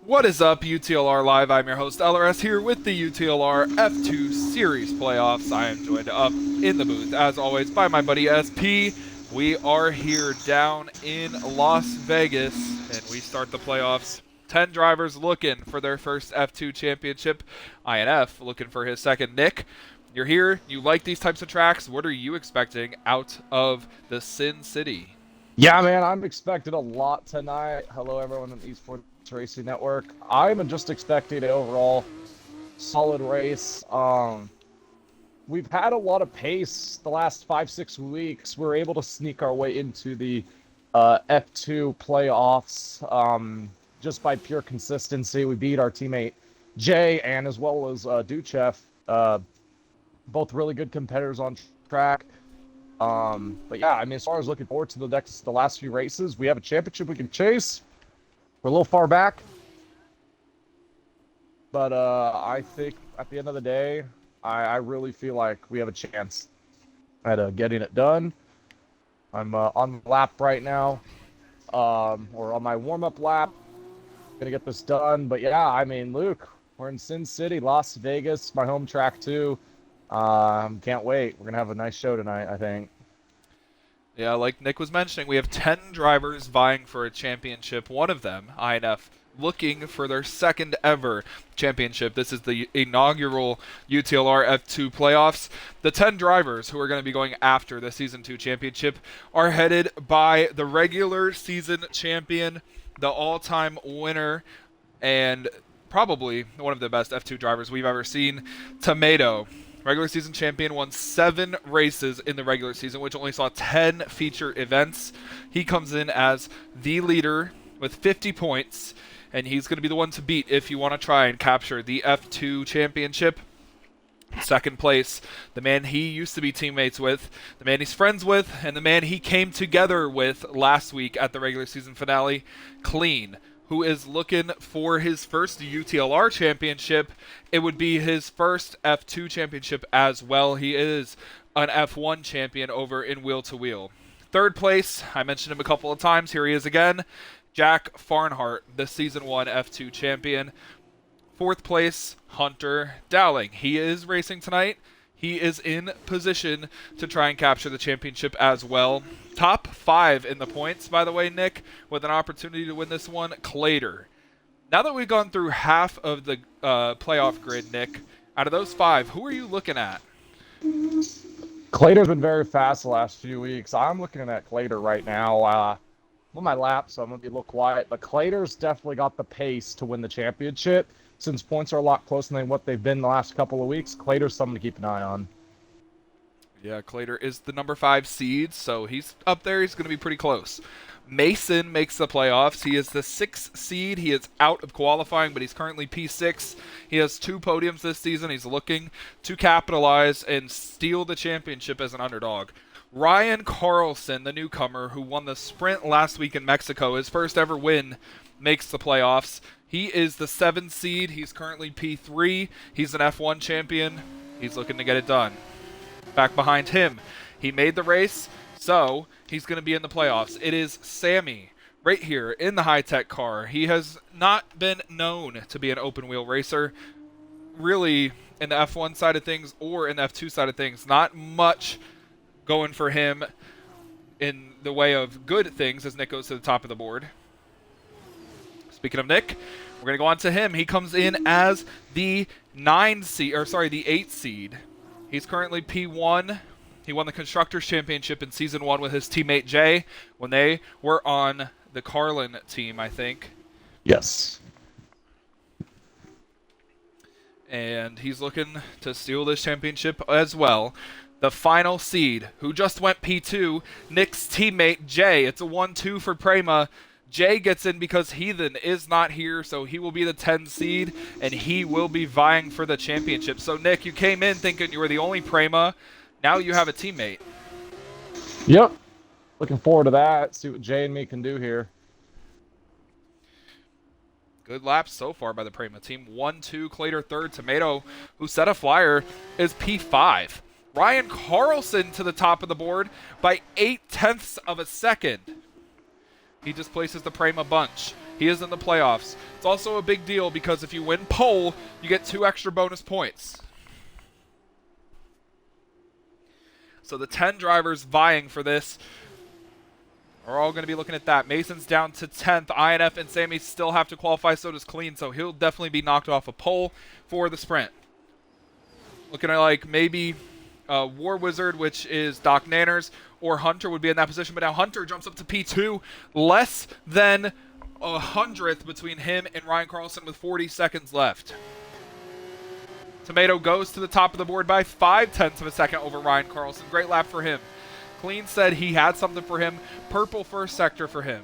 What is up, UTLR Live? I'm your host, LRS, here with the UTLR F2 Series Playoffs. I am joined up in the booth, as always, by my buddy SP. We are here down in Las Vegas, and we start the playoffs. 10 drivers looking for their first F2 championship. INF looking for his second. Nick, you're here. You like these types of tracks. What are you expecting out of the Sin City? Yeah, man, I'm expecting a lot tonight. Hello, everyone on the Esports Racing Network. I'm just expecting an overall solid race. We've had a lot of pace the last 5-6 weeks. We're able to sneak our way into the F2 playoffs just by pure consistency. We beat our teammate Jay and as well as Duchev, both really good competitors on track. But yeah, I mean, as far as looking forward to the last few races, we have a championship we can chase. We're a little far back, but I think at the end of the day, I really feel like we have a chance at getting it done. I'm on the lap right now, or on my warm-up lap. Gonna get this done. But yeah, I mean, Luke, we're in Sin City, Las Vegas, my home track too. Can't wait. We're gonna have a nice show tonight, I think. Yeah, like Nick was mentioning, we have 10 drivers vying for a championship. One of them, INF, looking for their second ever championship. This is the inaugural UTLR F2 playoffs. The 10 drivers who are going to be going after the Season 2 championship are headed by the regular season champion, the all-time winner, and probably one of the best F2 drivers we've ever seen, Tomato. Regular season champion, won 7 races in the regular season, which only saw 10 feature events. He comes in as the leader with 50 points, and he's going to be the one to beat if you want to try and capture the F2 championship. Second place, the man he used to be teammates with, the man he's friends with, and the man he came together with last week at the regular season finale, Clean, who is looking for his first UTLR championship. It would be his first F2 championship as well. He is an F1 champion over in Wheel to Wheel. Third place, I mentioned him a couple of times. Here he is again, Jack Farnhart, the Season 1 F2 champion. Fourth place, Hunter Dowling. He is racing tonight. He is in position to try and capture the championship as well. Top 5 in the points, by the way, Nick, with an opportunity to win this one, Clader. Now that we've gone through half of the playoff grid, Nick, out of those 5, who are you looking at? Clader's been very fast the last few weeks. I'm looking at Clader right now. I'm on my lap, so I'm going to be a little quiet. But Clader's definitely got the pace to win the championship. Since points are a lot closer than what they've been the last couple of weeks, Clader's something to keep an eye on. Yeah, Clader is the number 5 seed, so he's up there. He's going to be pretty close. Mason makes the playoffs. He is the 6th seed. He is out of qualifying, but he's currently P6. He has 2 podiums this season. He's looking to capitalize and steal the championship as an underdog. Ryan Carlson, the newcomer who won the sprint last week in Mexico, his first ever win, makes the playoffs. He is the 7th seed. He's currently P3. He's an F1 champion. He's looking to get it done. Back behind him, he made the race, so he's going to be in the playoffs. It is Sammy, right here in the high-tech car. He has not been known to be an open-wheel racer, really, in the F1 side of things or in the F2 side of things. Not much going for him in the way of good things as Nick goes to the top of the board. Speaking of Nick, we're going to go on to him. He comes in as the 8th seed. He's currently P1. He won the Constructors' Championship in Season 1 with his teammate Jay when they were on the Carlin team, I think. Yes. And he's looking to steal this championship as well. The final seed, who just went P2, Nick's teammate Jay. It's a 1-2 for Prema. Jay gets in because Heathen is not here, so he will be the 10 seed, and he will be vying for the championship. So, Nick, you came in thinking you were the only Prema. Now you have a teammate. Yep. Looking forward to that. See what Jay and me can do here. Good laps so far by the Prema team. 1-2, Clader third. Tomato, who set a flyer, is P5. Ryan Carlson to the top of the board by 0.8 of a second. He displaces the Prema bunch. He is in the playoffs. It's also a big deal because if you win pole, you get 2 extra bonus points. So the 10 drivers vying for this are all going to be looking at that. Mason's down to 10th. INF and Sammy still have to qualify, so does Clean, so he'll definitely be knocked off a pole for the sprint. Looking at like maybe War Wizard, which is Doc Nanners, or Hunter would be in that position, but now Hunter jumps up to P2. Less than 100th between him and Ryan Carlson with 40 seconds left. Tomato goes to the top of the board by 0.5 of a second over Ryan Carlson. Great lap for him. Clean said he had something for him. Purple first sector for him.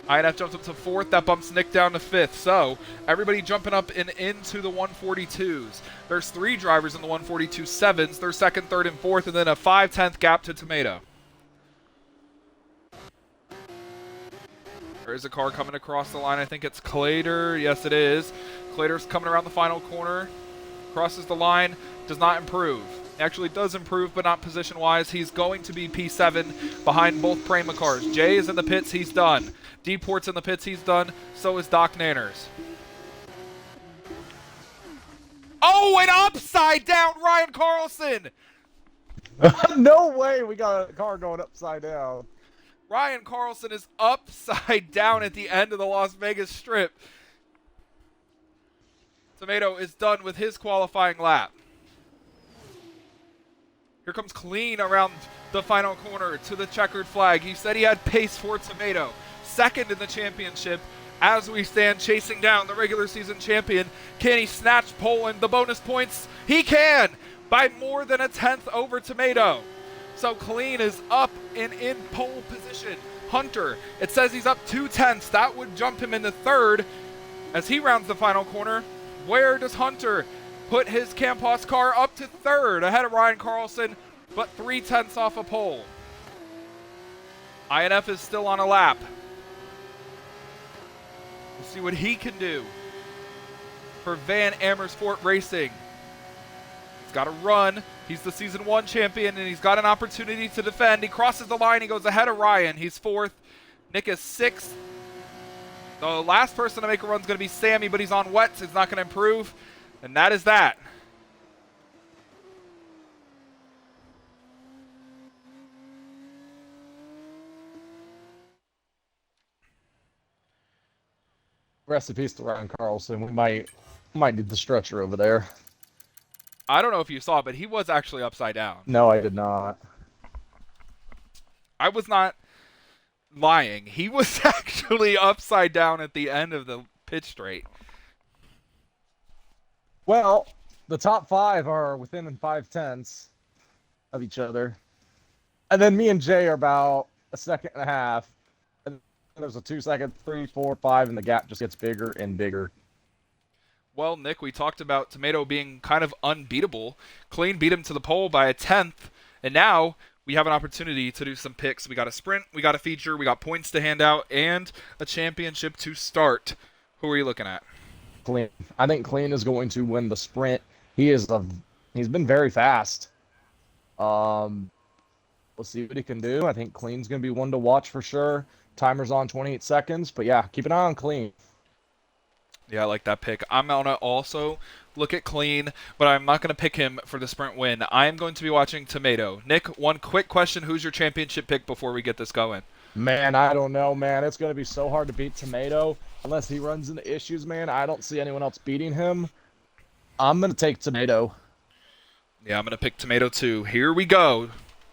INF jumps up to 4th. That bumps Nick down to 5th. So everybody jumping up and into the 142s. There's 3 drivers in the 142 sevens. They're 2nd, 3rd, and 4th, and then a 5/10 gap to Tomato. There is a car coming across the line. I think it's Clader. Yes, it is. Clader's coming around the final corner. Crosses the line. Does not improve. Actually does improve, but not position-wise. He's going to be P7 behind both Prema cars. Jay is in the pits. He's done. Deport's in the pits. He's done. So is Doc Nanners. Oh, and upside down Ryan Carlson! No way we got a car going upside down. Ryan Carlson is upside down at the end of the Las Vegas Strip. Tomato is done with his qualifying lap. Here comes Clean around the final corner to the checkered flag. He said he had pace for Tomato. 2nd in the championship as we stand chasing down the regular season champion. Can he snatch pole and the bonus points? He can! By more than 1/10 over Tomato. So Clean is up and in pole position. Hunter, it says he's up 2/10. That would jump him into 3rd as he rounds the final corner. Where does Hunter put his Campos car up to 3rd ahead of Ryan Carlson, but 0.3 off a pole? INF is still on a lap. We'll see what he can do for Van Amersfoort Racing. He's got to run. He's the Season 1 champion, and he's got an opportunity to defend. He crosses the line. He goes ahead of Ryan. He's 4th. Nick is 6th. The last person to make a run is going to be Sammy, but he's on wet, so he's not going to improve. And that is that. Rest in peace to Ryan Carlson. We might need the stretcher over there. I don't know if you saw it, but he was actually upside down. No, I did not. I was not lying. He was actually upside down at the end of the pit straight. Well, the top 5 are within 0.5 of each other. And then me and Jay are about 1.5 seconds. And there's a 2 second, 3, 4, 5, and the gap just gets bigger and bigger. Well, Nick, we talked about Tomato being kind of unbeatable. Clean beat him to the pole by 1/10. And now we have an opportunity to do some picks. We got a sprint, we got a feature, we got points to hand out, and a championship to start. Who are you looking at? Clean. I think Clean is going to win the sprint. He's been very fast. We'll see what he can do. I think Clean's going to be one to watch for sure. Timer's on 28 seconds, but yeah, keep an eye on Clean. Yeah, I like that pick. I'm going to also look at Clean, but I'm not going to pick him for the sprint win. I am going to be watching Tomato. Nick, one quick question. Who's your championship pick before we get this going? Man, I don't know, man. It's going to be so hard to beat Tomato. Unless he runs into issues, man. I don't see anyone else beating him. I'm going to take Tomato. Yeah, I'm going to pick Tomato too. Here we go.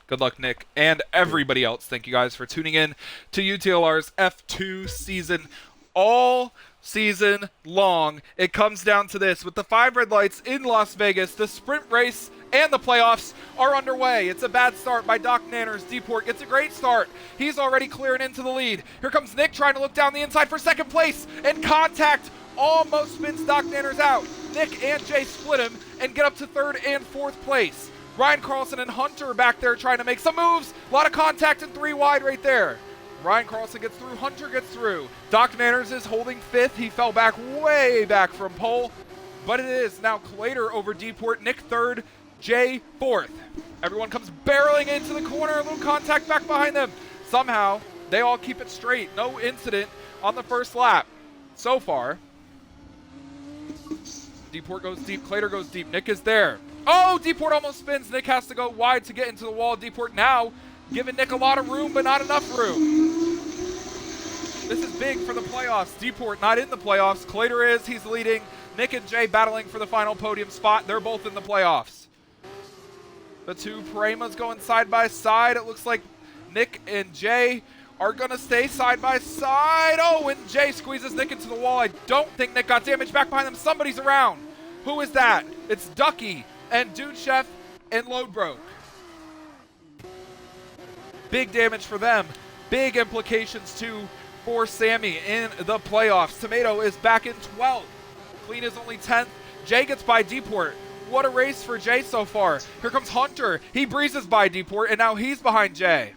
Good luck, Nick, and everybody else. Thank you guys for tuning in to UTLR's F2 season. All season long, it comes down to this. With the 5 red lights in Las Vegas, the sprint race and the playoffs are underway. It's a bad start by Doc Nanners. Deport gets a great start. He's already clearing into the lead. Here comes Nick trying to look down the inside for 2nd place, and contact almost spins Doc Nanners out. Nick and Jay split him and get up to 3rd and 4th place. Ryan Carlson and Hunter back there trying to make some moves. A lot of contact and 3 wide right there. Ryan Carlson gets through. Hunter gets through. Doc Nanners is holding 5th. He fell back, way back from pole. But it is now Clader over Deport. Nick 3rd. Jay 4th. Everyone comes barreling into the corner. A little contact back behind them. Somehow, They all keep it straight. No incident on the first lap so far. Deeport goes deep. Clater goes deep. Nick is there. Oh, Deeport almost spins. Nick has to go wide to get into the wall. Deeport now giving Nick a lot of room, but not enough room. This is big for the playoffs. Deeport not in the playoffs. Clater is. He's leading. Nick and Jay battling for the final podium spot. They're both in the playoffs. The two Premas going side by side. It looks like Nick and Jay are going to stay side by side. Oh, and Jay squeezes Nick into the wall. I don't think Nick got damage back behind them. Somebody's around. Who is that? It's Ducky and Dude Chef and Loadbroke. Big damage for them. Big implications too for Sammy in the playoffs. Tomato is back in 12th. Clean is only 10th. Jay gets by Deeport. What a race for Jay so far. Here comes Hunter. He breezes by Deeport, and now he's behind Jay.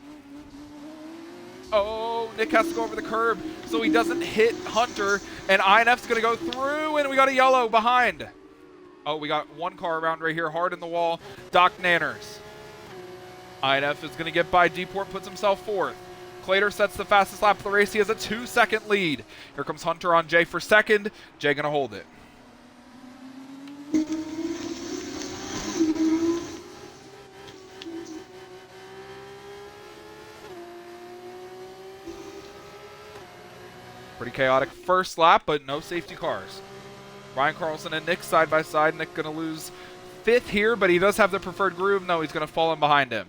Oh, Nick has to go over the curb so he doesn't hit Hunter, and INF's going to go through, and we got a yellow behind. Oh, we got one car around right here, hard in the wall. Doc Nanners. INF is going to get by Deeport, puts himself fourth. Clater sets the fastest lap of the race. He has a 2-second lead. Here comes Hunter on Jay for second. Jay going to hold it. Pretty chaotic first lap, but no safety cars. Ryan Carlson and Nick side by side. Nick going to lose fifth here, but he does have the preferred groove. No, he's going to fall in behind him.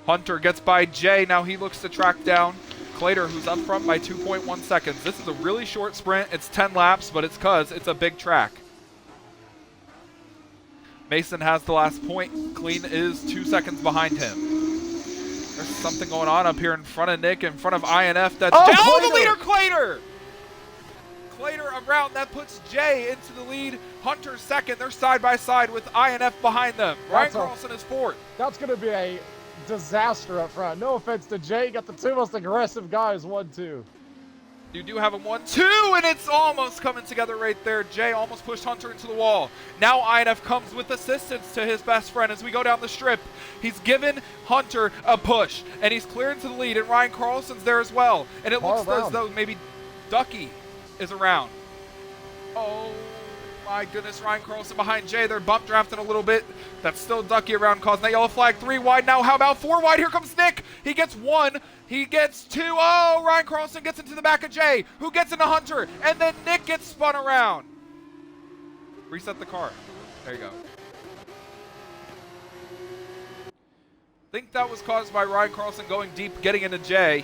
Hunter gets by Jay. Now he looks to track down Clater, who's up front by 2.1 seconds. This is a really short sprint. It's 10 laps, but it's because it's a big track. Mason has the last point. Clean is 2 seconds behind him. There's something going on up here in front of Nick, in front of INF. That's the leader, Clater! Clater around. That puts Jay into the lead. Hunter second. They're side by side with INF behind them. Ryan Carlson is fourth. That's going to be a disaster up front. No offense to Jay. Got the two most aggressive guys, 1-2. You do have him 1-2, and it's almost coming together right there. Jay almost pushed Hunter into the wall. Now INF comes with assistance to his best friend as we go down the strip. He's given Hunter a push, and he's cleared into the lead, and Ryan Carlson's there as well. And it looks as though maybe Ducky is around. Oh my goodness, Ryan Carlson behind Jay. They're bump drafting a little bit. That's still Ducky around, causing that yellow flag. 3 wide now. How about 4 wide? Here comes Nick. He gets 1. He gets 2. Oh, Ryan Carlson gets into the back of Jay, who gets into Hunter, and then Nick gets spun around. Reset the car. There you go. I think that was caused by Ryan Carlson going deep, getting into Jay.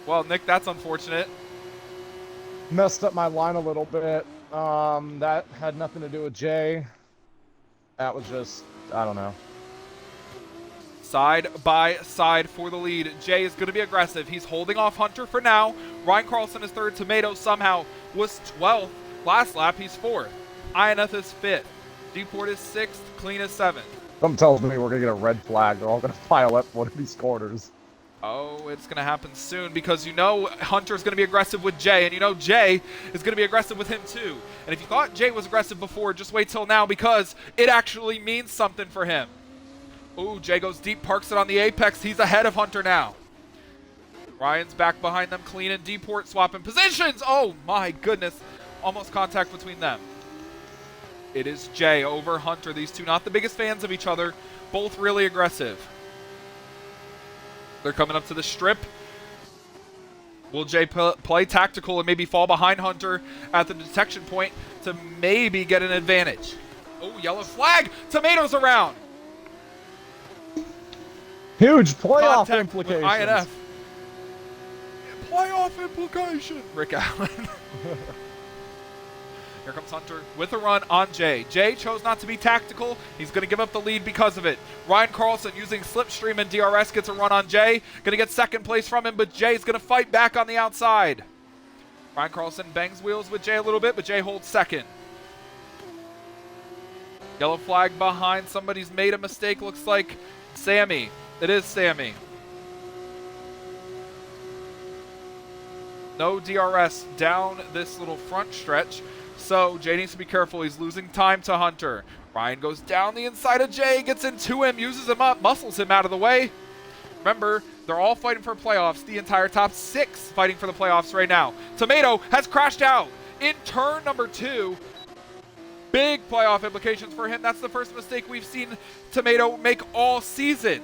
Well, Nick, that's unfortunate. Messed up my line a little bit. That had nothing to do with Jay. That was just, I don't know. Side by side for the lead. Jay is going to be aggressive. He's holding off Hunter for now. Ryan Carlson is third. Tomato somehow was 12th. Last lap, he's 4th. INF is 5th. Deeport is 6th. Clean is 7th. Something tells me we're going to get a red flag. They're all going to pile up one of these corners. Oh, it's going to happen soon because you know Hunter's going to be aggressive with Jay, and you know Jay is going to be aggressive with him too. And if you thought Jay was aggressive before, just wait till now because it actually means something for him. Ooh, Jay goes deep, parks it on the apex. He's ahead of Hunter now. Ryan's back behind them, Clean and Deeport swapping positions. Oh my goodness, almost contact between them. It is Jay over Hunter. These two not the biggest fans of each other, both really aggressive. They're coming up to the strip. Will Jay play tactical and maybe fall behind Hunter at the detection point to maybe get an advantage? Oh, yellow flag. Tomatoes around. Huge playoff Contact implications. with INF. Playoff implication. Rick Allen. Here comes Hunter with a run on Jay. Jay chose not to be tactical. He's going to give up the lead because of it. Ryan Carlson using Slipstream and DRS gets a run on Jay. Going to get second place from him, but Jay's going to fight back on the outside. Ryan Carlson bangs wheels with Jay a little bit, but Jay holds second. Yellow flag behind. Somebody's made a mistake. Looks like Sammy. It is Sammy. No DRS down this little front stretch. So Jay needs to be careful. He's losing time to Hunter. Ryan goes down the inside of Jay, gets into him, uses him up, muscles him out of the way. Remember, they're all fighting for playoffs. The entire top 6 fighting for the playoffs right now. Tomato has crashed out in turn number 2. Big playoff implications for him. That's the first mistake we've seen Tomato make all season.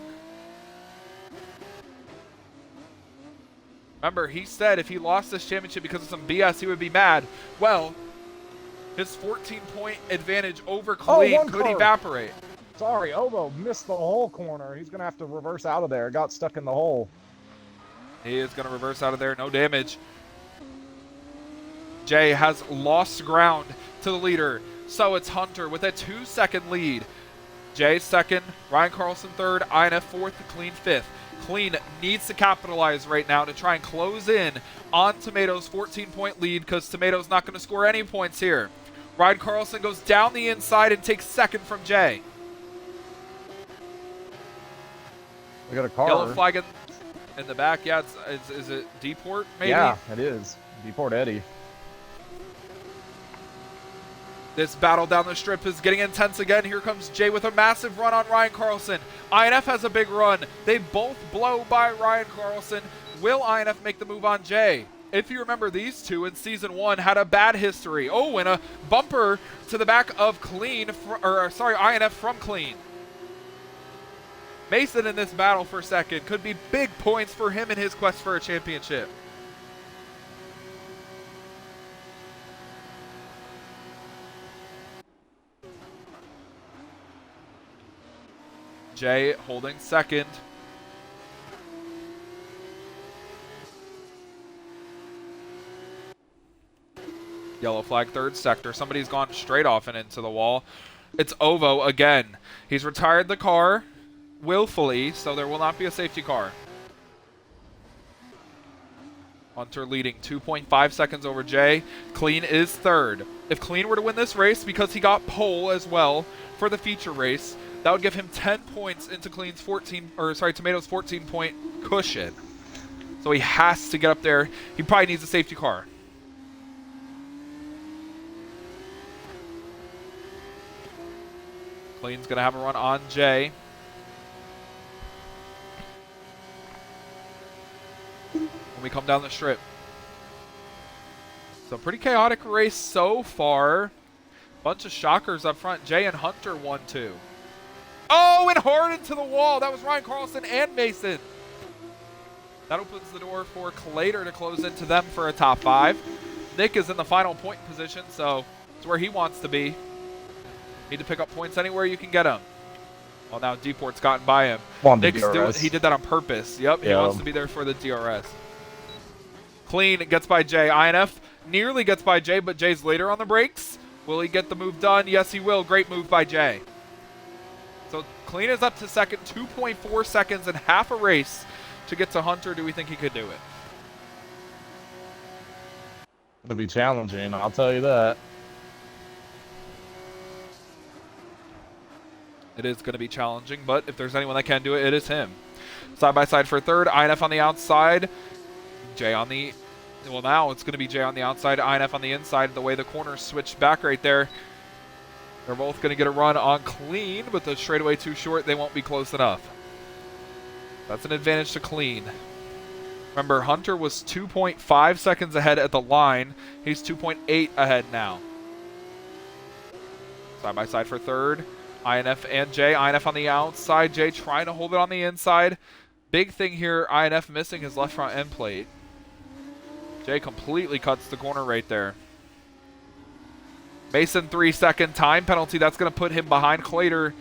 Remember, he said if he lost this championship because of some BS, he would be mad. Well, his 14-point advantage over Khalid could evaporate. Sorry, Ovo missed the whole corner. He's going to have to reverse out of there. Got stuck in the hole. He is going to reverse out of there. No damage. Jay has lost ground to the leader. So it's Hunter with a 2-second lead. Jay second, Ryan Carlson third, INF fourth, Clean fifth. Clean needs to capitalize right now to try and close in on Tomato's 14-point lead because Tomato's not going to score any points here. Ryan Carlson goes down the inside and takes second from Jay. We got a car. Yellow flag in the back. Yeah, is it Deport maybe? Yeah, it is. Deport Eddie. This battle down the strip is getting intense again. Here comes Jay with a massive run on Ryan Carlson. INF has a big run. They both blow by Ryan Carlson. Will INF make the move on Jay? If you remember, these two in Season 1 had a bad history. Oh, and a bumper to the back of INF from Clean. Mason in this battle for second. Could be big points for him in his quest for a championship. Jay holding second. Yellow flag third sector. Somebody's gone straight off and into the wall. It's Ovo again. He's retired the car willfully, so there will not be a safety car. Hunter leading 2.5 seconds over Jay. Clean is third. If Clean were to win this race, because he got pole as well for the feature race, that would give him 10 points into Tomato's 14-point cushion. So he has to get up there. He probably needs a safety car. Clean's going to have a run on Jay. When we come down the strip. So pretty chaotic race so far. Bunch of shockers up front. Jay and Hunter 1-2. Oh, and hard into the wall. That was Ryan Carlson and Mason. That opens the door for Clater to close into them for a top 5. Nick is in the final point position, so it's where he wants to be. Need to pick up points anywhere you can get them. Well, now Deport's gotten by him. He did that on purpose. Yep, he wants to be there for the DRS. Clean gets by Jay. INF nearly gets by Jay, but Jay's later on the brakes. Will he get the move done? Yes, he will. Great move by Jay. So Clean is up to second, 2.4 seconds and half a race to get to Hunter. Do we think he could do it? It'll be challenging, I'll tell you that. It is going to be challenging, but if there's anyone that can do it, it is him. Side by side for third, INF on the outside. Jay on the... Well, now it's going to be Jay on the outside, INF on the inside. The way the corners switched back right there. They're both going to get a run on Clean, but the straightaway too short. They won't be close enough. That's an advantage to Clean. Remember, Hunter was 2.5 seconds ahead at the line. He's 2.8 ahead now. Side by side for third. INF and Jay. INF on the outside. Jay trying to hold it on the inside. Big thing here, INF missing his left front end plate. Jay completely cuts the corner right there. Mason 3-second time penalty. That's going to put him behind Clater.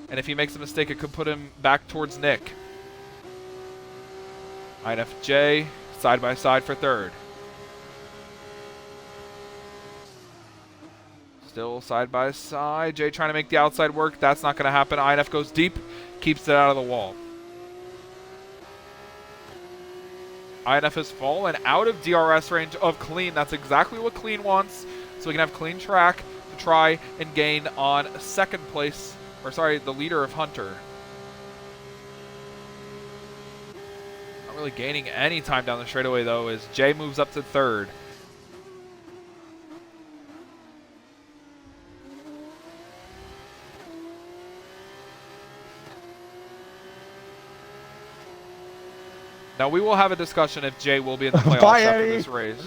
And if he makes a mistake, it could put him back towards Nick. INF Jay side by side for third. Still side by side. Jay trying to make the outside work. That's not going to happen. INF goes deep. Keeps it out of the wall. INF has fallen out of DRS range of Clean. That's exactly what Clean wants. So we can have Clean track to try and gain on second place. Or sorry, the leader of Hunter. Not really gaining any time down the straightaway though as Jay moves up to third. Now we will have a discussion if Jay will be in the playoffs Bye, after Eddie. this race.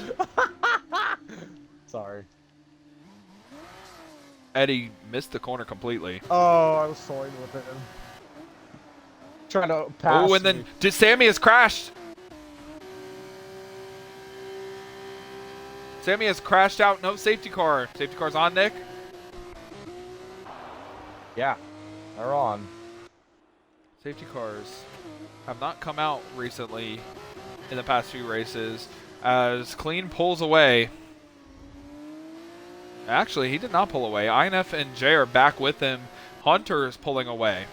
Sorry. Eddie missed the corner completely. Oh, I was toying with him. Trying to pass. Oh, and then Sammy has crashed. Sammy has crashed out. No safety car. Safety car's on, Nick. Yeah, they're on. Safety cars have not come out recently in the past few races as Clean pulls away. Actually, he did not pull away. INF and Jay are back with him. Hunter is pulling away.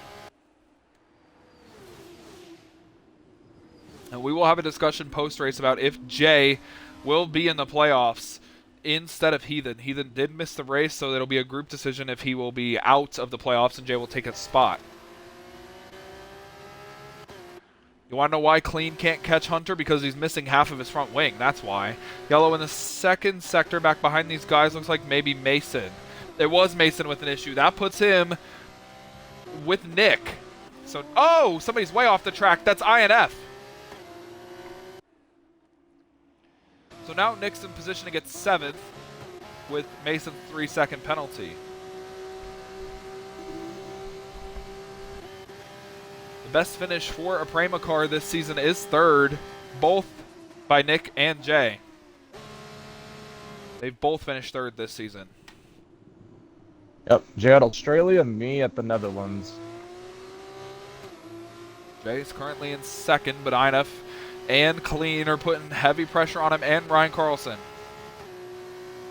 And we will have a discussion post-race about if Jay will be in the playoffs instead of Heathen. Heathen did miss the race, so it'll be a group decision if he will be out of the playoffs and Jay will take his spot. You want to know why Clean can't catch Hunter? Because he's missing half of his front wing. That's why. Yellow in the second sector back behind these guys looks like maybe Mason. There was Mason with an issue. That puts him with Nick. So, oh, somebody's way off the track. That's INF. So now Nick's in position to get 7th with Mason's 3-second penalty. The best finish for a Prema car this season is 3rd, both by Nick and Jay. They've both finished 3rd this season. Yep, Jay at Australia, me at the Netherlands. Jay's currently in 2nd, but INF and Clean are putting heavy pressure on him and Ryan Carlson.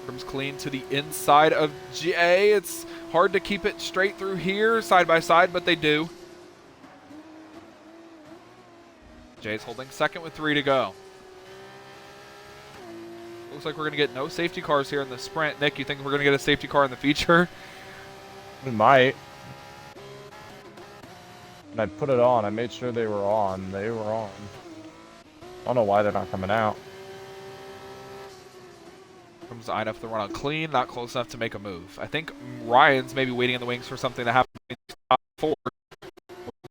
Comes Clean to the inside of Jay. It's hard to keep it straight through here, side by side, but they do. Jay's holding 2nd with 3 to go. Looks like we're going to get no safety cars here in the sprint. Nick, you think we're going to get a safety car in the feature? We might. And I put it on. I made sure they were on. They were on. I don't know why they're not coming out. Comes INF the run on Clean, not close enough to make a move. I think Ryan's maybe waiting in the wings for something to happen in the top 4.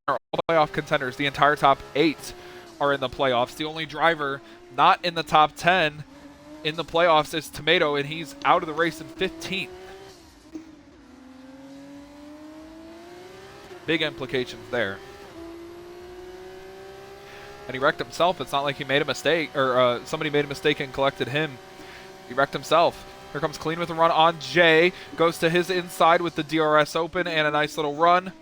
Are all playoff contenders. The entire top 8 are in the playoffs. The only driver not in the top 10 in the playoffs is Tomato, and he's out of the race in 15th. Big implications there. And he wrecked himself. It's not like he made a mistake, or somebody made a mistake and collected him. He wrecked himself. Here comes Clean with a run on Jay. Goes to his inside with the DRS open and a nice little run.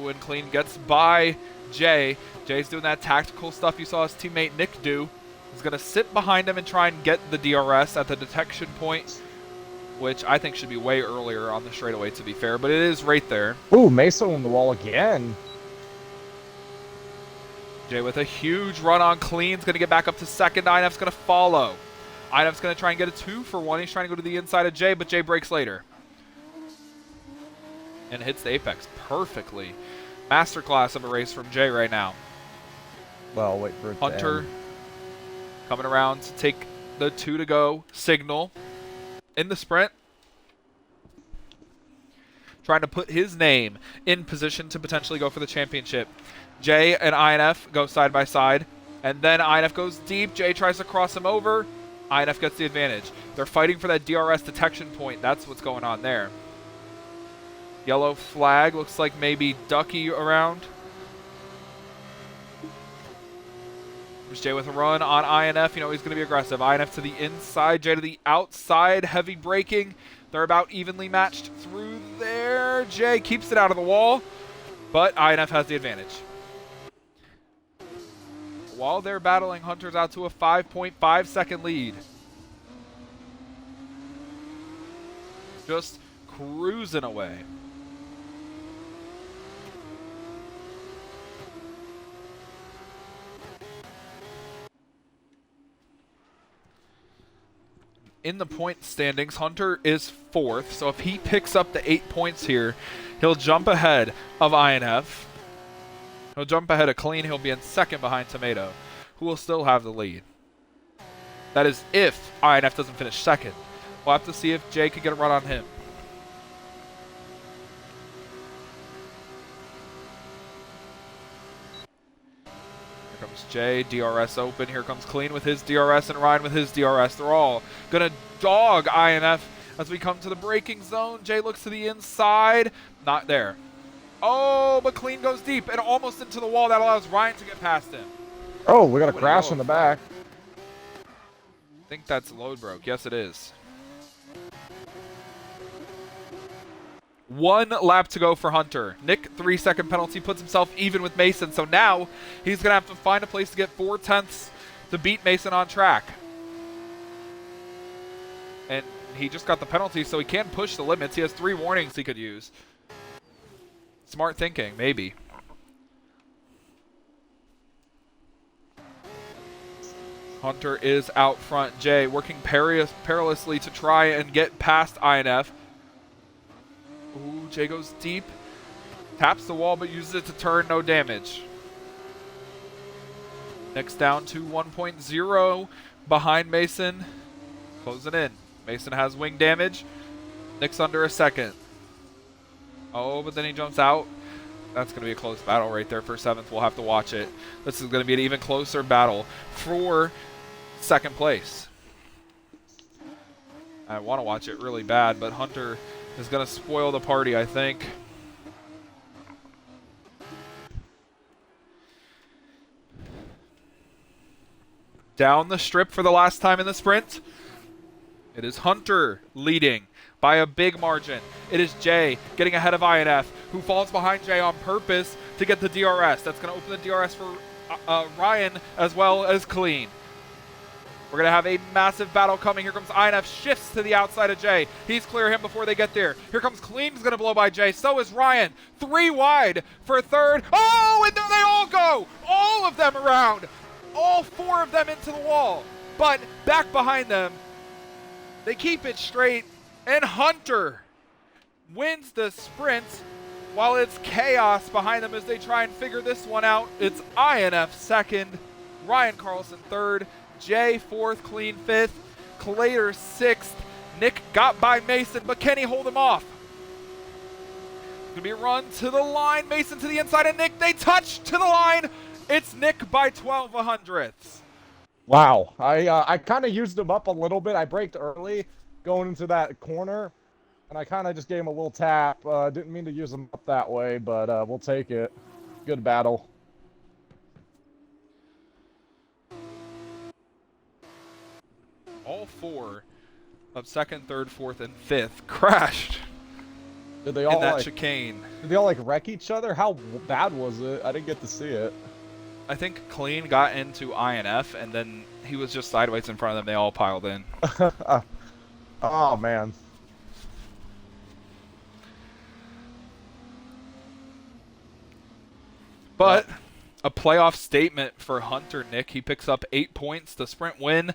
Ooh, and Clean gets by Jay. Jay's doing that tactical stuff you saw his teammate Nick do. He's going to sit behind him and try and get the DRS at the detection point, which I think should be way earlier on the straightaway, to be fair, but it is right there. Ooh, Mesa on the wall again. Jay with a huge run on Clean. He's going to get back up to 2nd. INF's going to follow. INF's going to try and get a 2 for 1. He's trying to go to the inside of Jay, but Jay breaks later. And hits the apex perfectly. Masterclass of a race from Jay right now. Well, wait for it to Hunter end. coming around to take the 2 to go signal in the sprint. Trying to put his name in position to potentially go for the championship. Jay and INF go side by side, and then INF goes deep. Jay tries to cross him over. INF gets the advantage. They're fighting for that DRS detection point. That's what's going on there. Yellow flag. Looks like maybe Ducky around. There's Jay with a run on INF. You know he's going to be aggressive. INF to the inside. Jay to the outside. Heavy braking. They're about evenly matched through there. Jay keeps it out of the wall, but INF has the advantage. While they're battling, Hunter's out to a 5.5 second lead. Just cruising away. In the point standings, Hunter is 4th, so if he picks up the 8 points here, he'll jump ahead of INF. He'll jump ahead of Clean. He'll be in 2nd behind Tomato, who will still have the lead. That is if INF doesn't finish 2nd. We'll have to see if Jay can get a run on him. comes Jay, DRS open. Here comes Clean with his DRS and Ryan with his DRS. They're all going to dog INF as we come to the braking zone. Jay looks to the inside. Not there. Oh, but Clean goes deep and almost into the wall. That allows Ryan to get past him. Oh, we got a crash in the back. I think that's load broke. Yes, it is. 1 lap to go for Hunter. Nick, 3-second penalty, puts himself even with Mason. So now he's going to have to find a place to get 4/10 to beat Mason on track. And he just got the penalty, so he can push the limits. He has 3 warnings he could use. Smart thinking, maybe. Hunter is out front. Jay working perilously to try and get past INF. Ooh, Jay goes deep. Taps the wall, but uses it to turn. No damage. Nick's down to 1.0 behind Mason. Closing in. Mason has wing damage. Nick's under a second. Oh, but then he jumps out. That's going to be a close battle right there for 7th. We'll have to watch it. This is going to be an even closer battle for 2nd place. I want to watch it really bad, but Hunter is going to spoil the party, I think. Down the strip for the last time in the sprint. It is Hunter leading by a big margin. It is Jay getting ahead of INF, who falls behind Jay on purpose to get the DRS. That's going to open the DRS for Ryan as well as Clean. We're going to have a massive battle coming. Here comes INF, shifts to the outside of Jay. He's clear him before they get there. Here comes Clean, who's going to blow by Jay. So is Ryan. 3 wide for 3rd. Oh, and there they all go. All of them around. All 4 of them into the wall. But back behind them, they keep it straight. And Hunter wins the sprint while it's chaos behind them as they try and figure this one out. It's INF 2nd, Ryan Carlson 3rd, Jay 4th, Clean 5th, Clater 6th. Nick got by Mason, but can he hold him off? It's going to be a run to the line. Mason to the inside, and Nick, they touch to the line. It's Nick by 12/100ths. Wow. I kind of used him up a little bit. I braked early going into that corner, and I kind of just gave him a little tap. Didn't mean to use him up that way, but we'll take it. Good battle. All 4 of 2nd, 3rd, 4th, and 5th crashed Did they all in that chicane. Did they all like wreck each other? How bad was it? I didn't get to see it. I think Clean got into INF, and then he was just sideways in front of them. They all piled in. Oh, man. But a playoff statement for Hunter, Nick. He picks up 8 points, the sprint win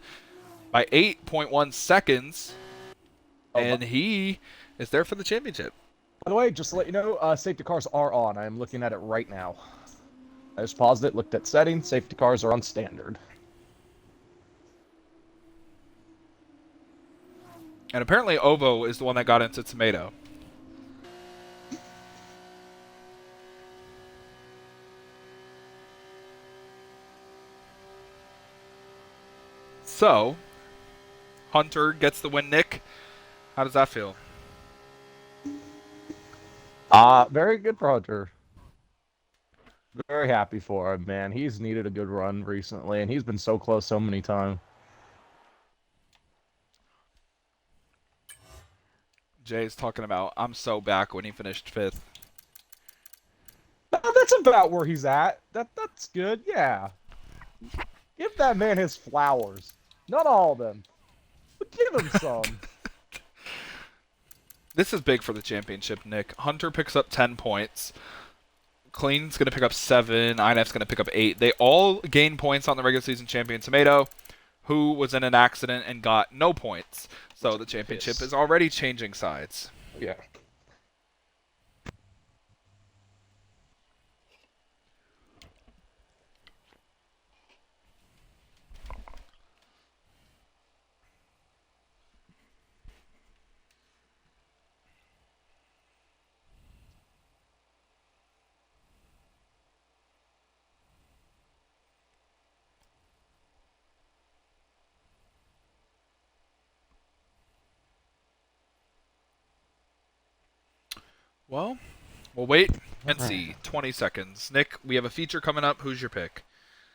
by 8.1 seconds, and he is there for the championship. By the way, just to let you know, safety cars are on. I am looking at it right now. I just paused it, looked at settings. Safety cars are on standard. And apparently Ovo is the one that got into Tomato. So, Hunter gets the win, Nick. How does that feel? Very good for Hunter. Very happy for him, man. He's needed a good run recently, and he's been so close so many times. Jay's talking about, I'm so back when he finished 5th. That's about where he's at. That's good, yeah. Give that man his flowers. Not all of them, but give him some. This is big for the championship, Nick. Hunter picks up 10 points. Clean's going to pick up 7. INF's going to pick up 8. They all gain points on the regular season champion Tomato, who was in an accident and got no points. So the championship is already changing sides. Yeah. Well, we'll wait and Alright. see. 20 seconds. Nick, we have a feature coming up. Who's your pick?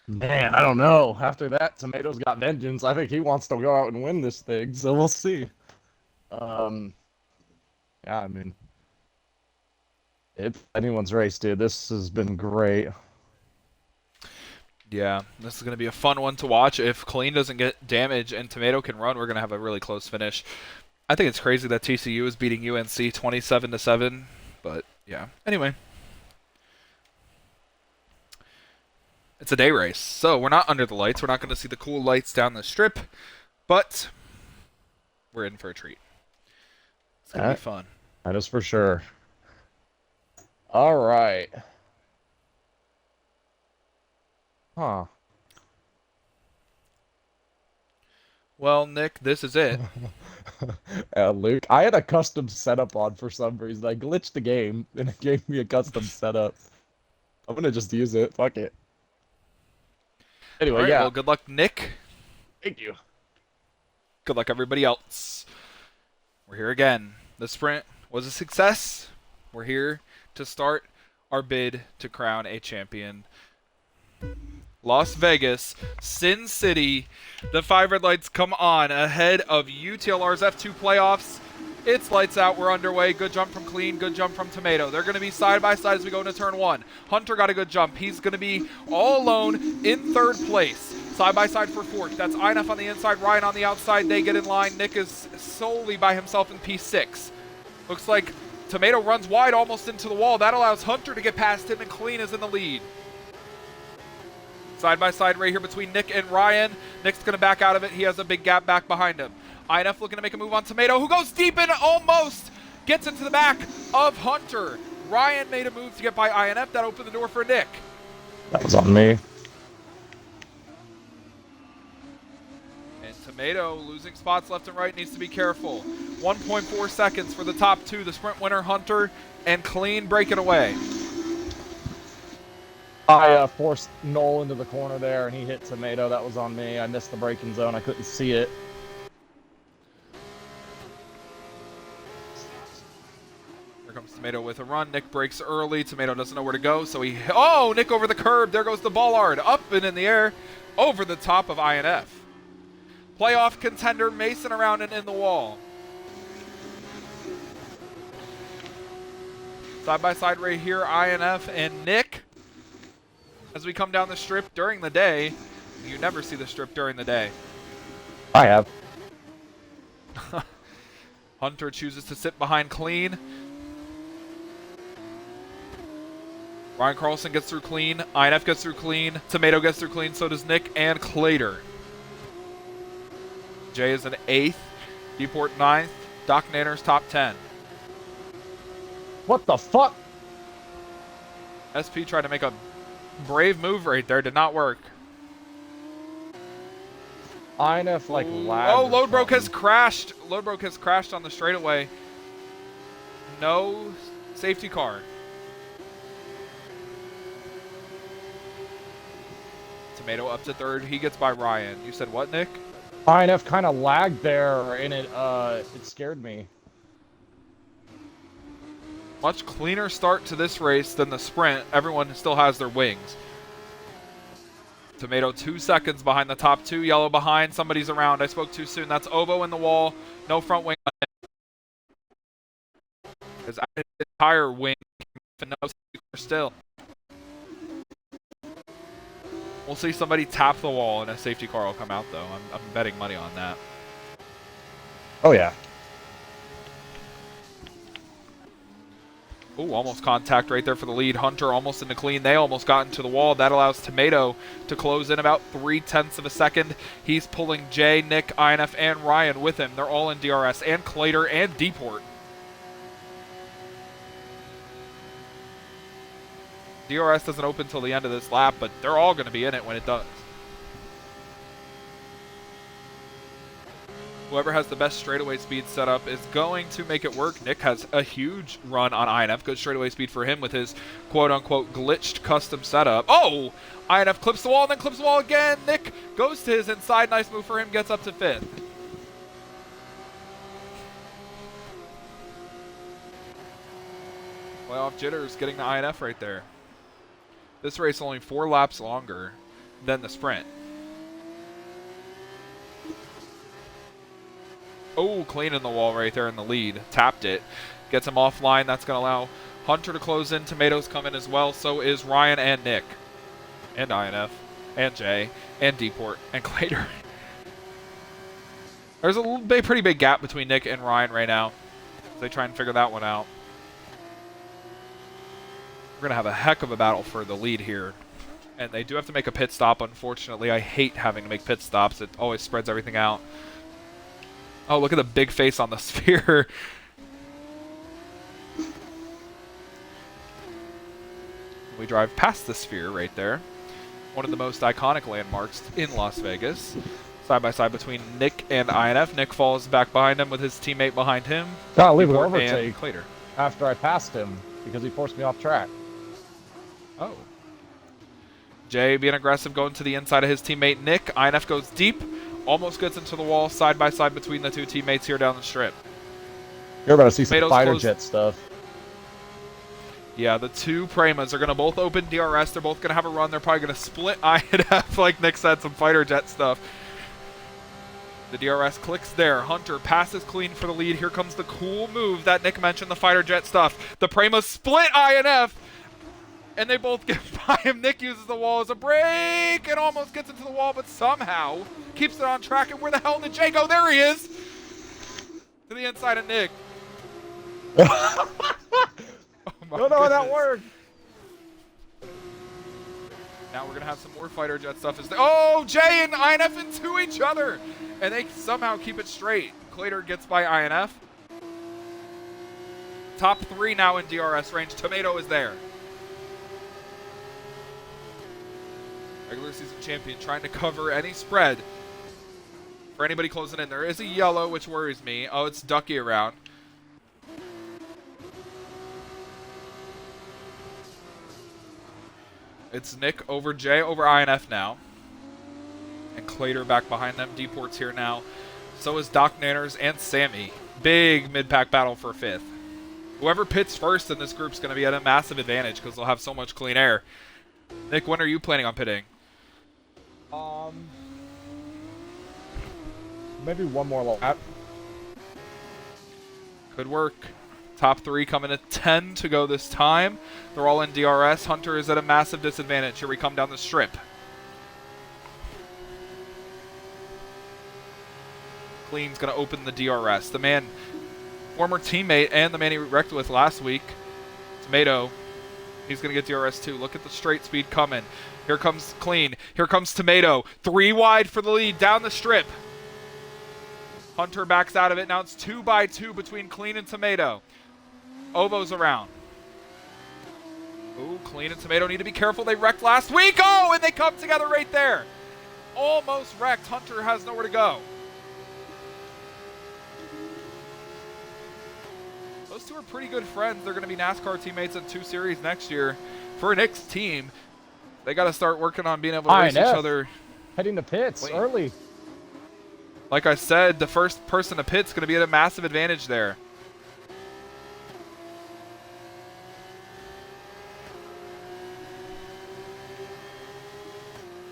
Man, I don't know. After that, Tomato's got vengeance. I think he wants to go out and win this thing, so we'll see. Um, yeah, I mean, if anyone's race, dude, this has been great. Yeah, this is going to be a fun one to watch. If Clean doesn't get damage and Tomato can run, we're going to have a really close finish. I think it's crazy that TCU is beating UNC 27-7, but yeah. Anyway, it's a day race, so we're not under the lights. We're not going to see the cool lights down the strip, but we're in for a treat. It's going to be fun. That is for sure. All right. Huh. Well, Nick, this is it. Luke, I had a custom setup on for some reason. I glitched the game, and it gave me a custom setup. I'm gonna just use it. Fuck it. Anyway, All right, yeah. well, good luck, Nick. Thank you. Good luck, everybody else. We're here again. The sprint was a success. We're here to start our bid to crown a champion. Las Vegas, Sin City. The 5 red lights come on ahead of UTLR's F2 playoffs. It's lights out. We're underway. Good jump from Clean. Good jump from Tomato. They're going to be side by side as we go into turn 1. Hunter got a good jump. He's going to be all alone in 3rd place. Side by side for 4th. That's INF on the inside, Ryan on the outside. They get in line. Nick is solely by himself in P6. Looks like Tomato runs wide almost into the wall. That allows Hunter to get past him, and Clean is in the lead. Side by side right here between Nick and Ryan. Nick's going to back out of it. He has a big gap back behind him. INF looking to make a move on Tomato, who goes deep and almost gets into the back of Hunter. Ryan made a move to get by INF. That opened the door for Nick. That was on me. And Tomato losing spots left and right, needs to be careful. 1.4 seconds for the top 2. The sprint winner, Hunter, and Clean breaking away. I forced Noel into the corner there, and he hit Tomato. That was on me. I missed the braking zone. I couldn't see it. Here comes Tomato with a run. Nick breaks early. Tomato doesn't know where to go, so he... Oh, Nick over the curb. There goes the Ballard. Up and in the air over the top of INF. Playoff contender Mason around and in the wall. Side by side right here, INF and Nick. As we come down the strip during the day, you never see the strip during the day. I have. Hunter chooses to sit behind Clean. Ryan Carlson gets through Clean. INF gets through Clean. Tomato gets through Clean. So does Nick and Clater. Jay is an 8th. Deport 9th. Doc Nanner's top 10. What the fuck? SP tried to make a brave move right there. Did not work. INF like lagged. Oh, or Loadbroke has something. crashed. Loadbroke has crashed on the straightaway. No safety car. Tomato up to 3rd. He gets by Ryan. You said what, Nick? INF kind of lagged there, and it scared me. Much cleaner start to this race than the sprint. Everyone still has their wings. Tomato 2 seconds behind the top 2. Yellow behind. Somebody's around. I spoke too soon. That's Ovo in the wall. No front wing on it. His entire wing and no still. We'll see somebody tap the wall and a safety car will come out though. I'm betting money on that. Oh yeah. Ooh, almost contact right there for the lead. Hunter almost into Clean. They almost got into the wall. That allows Tomato to close in about 0.3 of a second. He's pulling Jay, Nick, INF, and Ryan with him. They're all in DRS, and Clater, and Deport. DRS doesn't open until the end of this lap, but they're all going to be in it when it does. Whoever has the best straightaway speed set up is going to make it work. Nick has a huge run on INF. Good straightaway speed for him with his quote-unquote glitched custom setup. Oh! INF clips the wall and then clips the wall again. Nick goes to his inside. Nice move for him. Gets up to 5th. Playoff jitters getting the INF right there. This race only 4 laps longer than the sprint. Oh, clean in the wall right there in the lead. Tapped it. Gets him offline. That's going to allow Hunter to close in. Tomatoes come in as well. So is Ryan and Nick. And INF. And Jay. And Deport. And Clater. There's a pretty big gap between Nick and Ryan right now. They try and figure that one out. We're going to have a heck of a battle for the lead here. And they do have to make a pit stop, unfortunately. I hate having to make pit stops. It always spreads everything out. Oh, look at the big face on the sphere. We drive past the sphere right there. One of the most iconic landmarks in Las Vegas. Side by side between Nick and INF. Nick falls back behind him with his teammate behind him. Gotta leave an Deport overtake Clater. after I passed him because he forced me off track. Oh. Jay being aggressive, going to the inside of his teammate Nick. INF goes deep. Almost gets into the wall side by side between the two teammates here down the strip. You're about to see some Tomatoes fighter close. jet stuff. Yeah, the two Premas are going to both open DRS. They're both going to have a run. They're probably going to split INF, like Nick said, some fighter jet stuff. The DRS clicks there. Hunter passes clean for the lead. Here comes the cool move that Nick mentioned, the fighter jet stuff. The Premas split INF, and they both get by him. Nick uses the wall as a brake and almost gets into the wall, but somehow keeps it on track. And where the hell did Jay go? There he is! To the inside of Nick. Oh Don't know how that goodness. worked. Now we're going to have some more fighter jet stuff. Oh, Jay and INF into each other. And they somehow keep it straight. Clater gets by INF. Top 3 now in DRS range. Tomato is there. Regular season champion trying to cover any spread for anybody closing in. There is a yellow, which worries me. Oh, it's Ducky around. It's Nick over Jay over INF now. And Clater back behind them. Deport's here now. So is Doc Nanners and Sammy. Big mid-pack battle for 5th. Whoever pits first in this group's going to be at a massive advantage because they'll have so much clean air. Nick, when are you planning on pitting? Maybe one more lap. Could work. Top 3 coming at 10 to go this time. They're all in DRS. Hunter is at a massive disadvantage. Here we come down the strip. Clean's going to open the DRS. The man, former teammate, and the man he wrecked with last week, Tomato, he's going to get DRS too. Look at the straight speed coming. Here comes Clean. Here comes Tomato. 3 wide for the lead down the strip. Hunter backs out of it. Now it's 2 by 2 between Clean and Tomato. Ovo's around. Ooh, Clean and Tomato need to be careful. They wrecked last week. Oh, and they come together right there. Almost wrecked. Hunter has nowhere to go. Those two are pretty good friends. They're going to be NASCAR teammates in 2 series next year. For Nick's team, they got to start working on being able to race each other. Heading to pits Clean. early. Like I said, the first person to pit's going to be at a massive advantage there.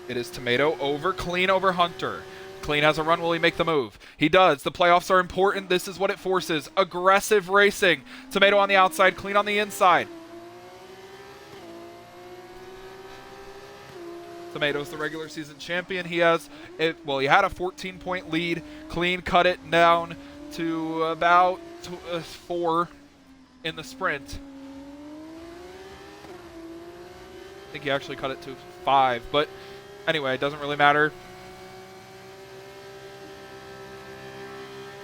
It is Tomato over Clean over Hunter. Clean has a run. Will he make the move? He does. The playoffs are important. This is what it forces. Aggressive racing. Tomato on the outside. Clean on the inside. Tomato's the regular season champion. He has it. Well, he had a 14-point lead. Clean cut it down to about 4 in the sprint. I think he actually cut it to 5, but anyway, it doesn't really matter.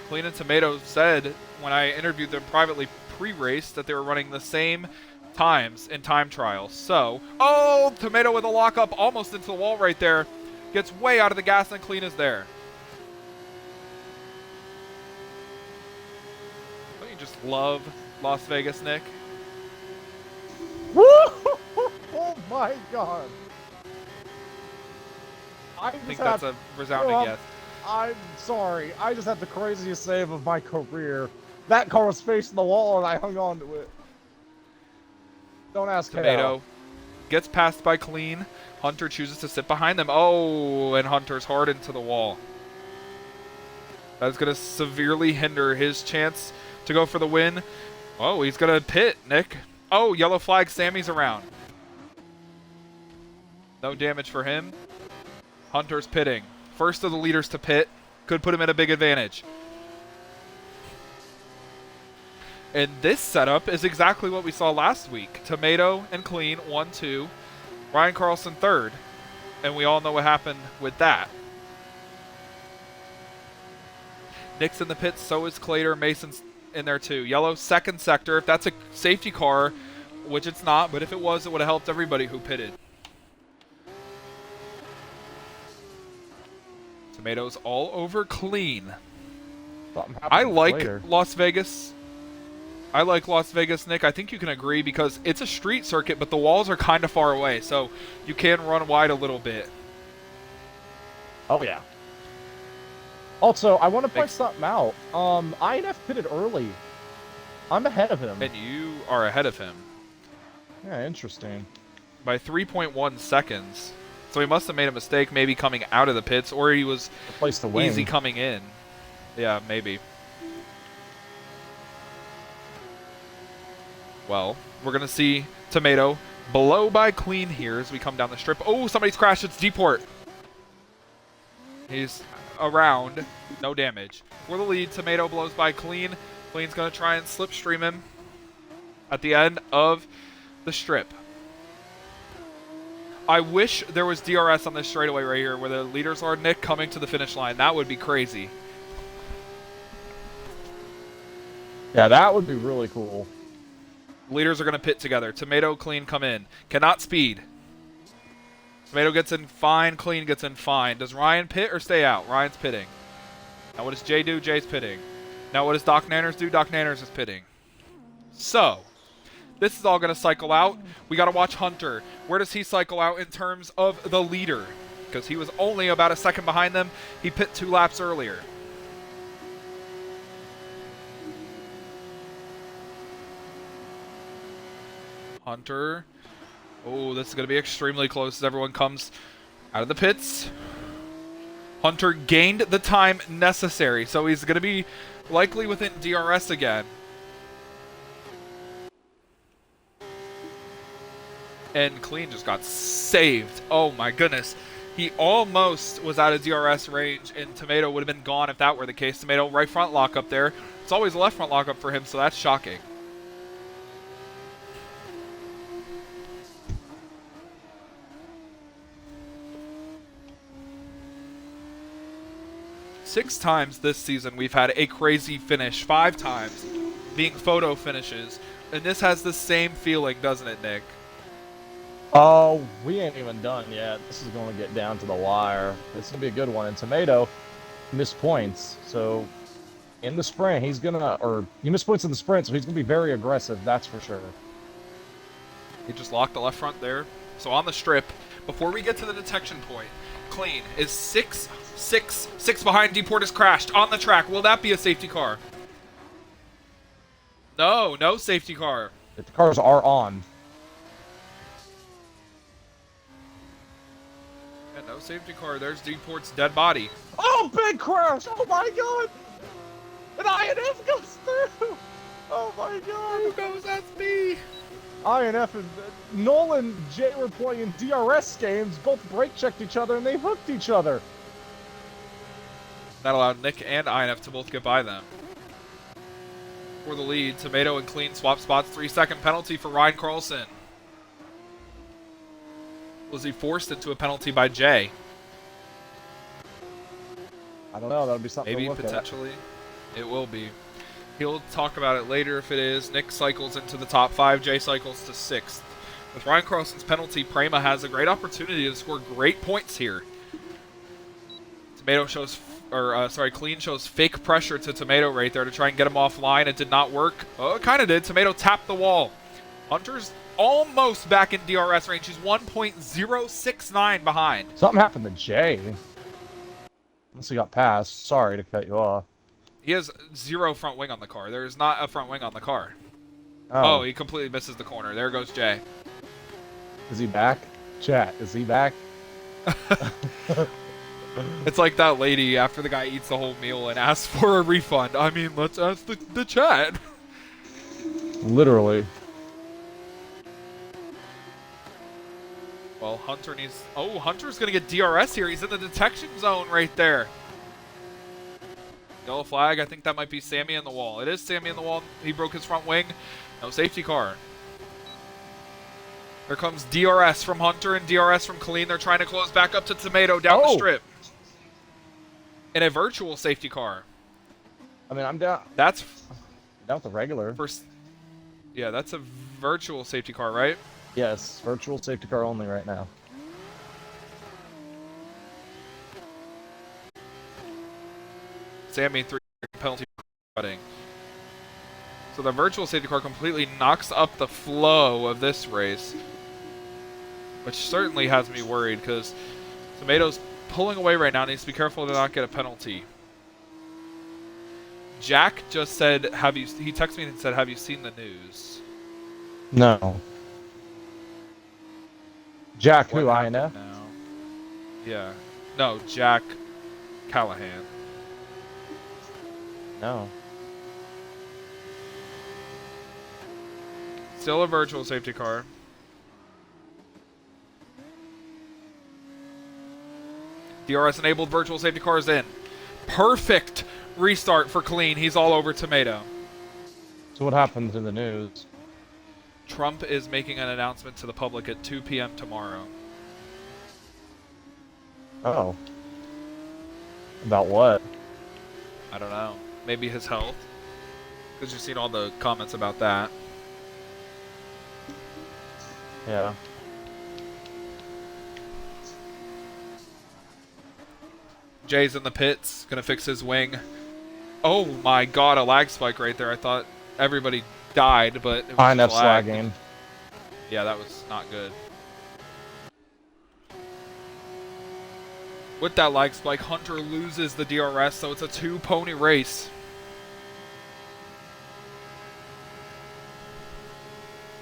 Clean and Tomato said when I interviewed them privately pre-race that they were running the same times in time trials. So, oh, Tomato with a lockup almost into the wall right there. Gets way out of the gas and Clean is there. Don't you just love Las Vegas, Nick? Woo! Oh my god. I think that's a resounding yes. I'm sorry. I just had the craziest save of my career. That car was facing the wall and I hung on to it. Don't ask how. Tomato gets passed by Clean. Hunter chooses to sit behind them. Oh, and Hunter's hard into the wall. That's going to severely hinder his chance to go for the win. Oh, he's going to pit, Nick. Oh, yellow flag. Sammy's around. No damage for him. Hunter's pitting. First of the leaders to pit. Could put him at a big advantage. And this setup is exactly what we saw last week. Tomato and Clean, 1-2. Ryan Carlson, third. And we all know what happened with that. Nick's in the pits, so is Clater. Mason's in there too. Yellow, second sector. If that's a safety car, which it's not, but if it was, it would have helped everybody who pitted. Tomatoes all over Clean. I like Las Vegas. I like Las Vegas, Nick. I think you can agree because it's a street circuit, but the walls are kind of far away, so you can run wide a little bit. Oh, yeah. Also, I want to point something out. INF pitted early. I'm ahead of him. And you are ahead of him. Yeah, interesting. By 3.1 seconds. So he must have made a mistake maybe coming out of the pits, or he was easy coming in. Yeah, maybe. Well, we're going to see Tomato below by Clean here as we come down the strip. Oh, somebody's crashed. It's Deport. He's around. No damage. For the lead, Tomato blows by Clean. Clean's going to try and slipstream him at the end of the strip. I wish there was DRS on this straightaway right here where the leaders are, Nick, coming to the finish line. That would be crazy. Yeah, that would be really cool. Leaders are going to pit together. Tomato, Clean come in. Cannot speed. Tomato gets in fine. Clean gets in fine. Does Ryan pit or stay out? Ryan's pitting. Now what does Jay do? Jay's pitting. Now what does Doc Nanners do? Doc Nanners is pitting. So, this is all going to cycle out. We got to watch Hunter. Where does he cycle out in terms of the leader? Because he was only about a second behind them. He pit 2 laps earlier. Hunter. Oh, this is going to be extremely close as everyone comes out of the pits. Hunter gained the time necessary, so he's going to be likely within DRS again. And Clean just got saved. Oh my goodness. He almost was out of DRS range, and Tomato would have been gone if that were the case. Tomato, right front lock up there. It's always a left front lock up for him, so that's shocking. Six times this season we've had a crazy finish. 5 times being photo finishes. And this has the same feeling, doesn't it, Nick? Oh, we ain't even done yet. This is going to get down to the wire. It's going to be a good one. And Tomato missed points. So in the sprint, he's going to, or he missed points in the sprint, so he's going to be very aggressive, that's for sure. He just locked the left front there. So on the strip, before we get to the detection point, Clean is 6 behind. Deport has crashed on the track. Will that be a safety car? No safety car. The cars are on. Yeah, no safety car. There's Deport's dead body. Oh, big crash! Oh my god! An INF goes through! Oh my god! Who goes? That's me! INF and Nolan and Jay were playing DRS games, both brake checked each other and they hooked each other. That allowed Nick and INF to both get by them. For the lead, Tomato and Clean swap spots. 3-second penalty for Ryan Carlson. Was he forced into a penalty by Jay? I don't know. That'll be something maybe to look potentially. It will be. He'll talk about it later if it is. Nick cycles into the top 5. Jay cycles to 6th. With Ryan Carlson's penalty, Prema has a great opportunity to score great points here. Tomato shows, Clean shows fake pressure to Tomato right there to try and get him offline. It did not work. Oh, it kind of did. Tomato tapped the wall. Hunter's almost back in DRS range. He's 1.069 behind. Something happened to Jay. Unless he got passed. Sorry to cut you off. He has 0 front wing on the car. There is not a front wing on the car. Oh, Oh, he completely misses the corner. There goes Jay. is he back? Chat, is he back? It's like that lady after the guy eats the whole meal and asks for a refund. I mean, let's ask the chat. Literally. Well, Hunter needs... Oh, Hunter's going to get DRS here. He's in the detection zone right there. Yellow flag. I think that might be Sammy in the wall. It is Sammy in the wall. He broke his front wing. No safety car. Here comes DRS from Hunter and DRS from Colleen. They're trying to close back up to Tomato down the strip. In a virtual safety car. I mean, I'm down. That's... Down with the regular. Yeah, that's a virtual safety car, right? Yes, virtual safety car only right now. Sammy 3 penalty for cutting. So the virtual safety car completely knocks up the flow of this race, which certainly has me worried because Tomato's pulling away right now. Needs to be careful to not get a penalty. Jack just said, he texted me and said, have you seen the news? No. Jack, What who, happened INF? now? Yeah. No, Jack Callahan. No. Still a virtual safety car. DRS enabled virtual safety cars in. Perfect restart for Clean. He's all over Tomato. So what happens in the news? Trump is making an announcement to the public at 2 p.m. tomorrow. Oh. About what? I don't know. Maybe his health. Because you've seen all the comments about that. Yeah. Jay's in the pits. Gonna fix his wing. Oh my god, a lag spike right there. I thought everybody died, but it was INF just lag. slagging. Yeah, that was not good. With that lag spike, Hunter loses the DRS, so it's a 2-pony race.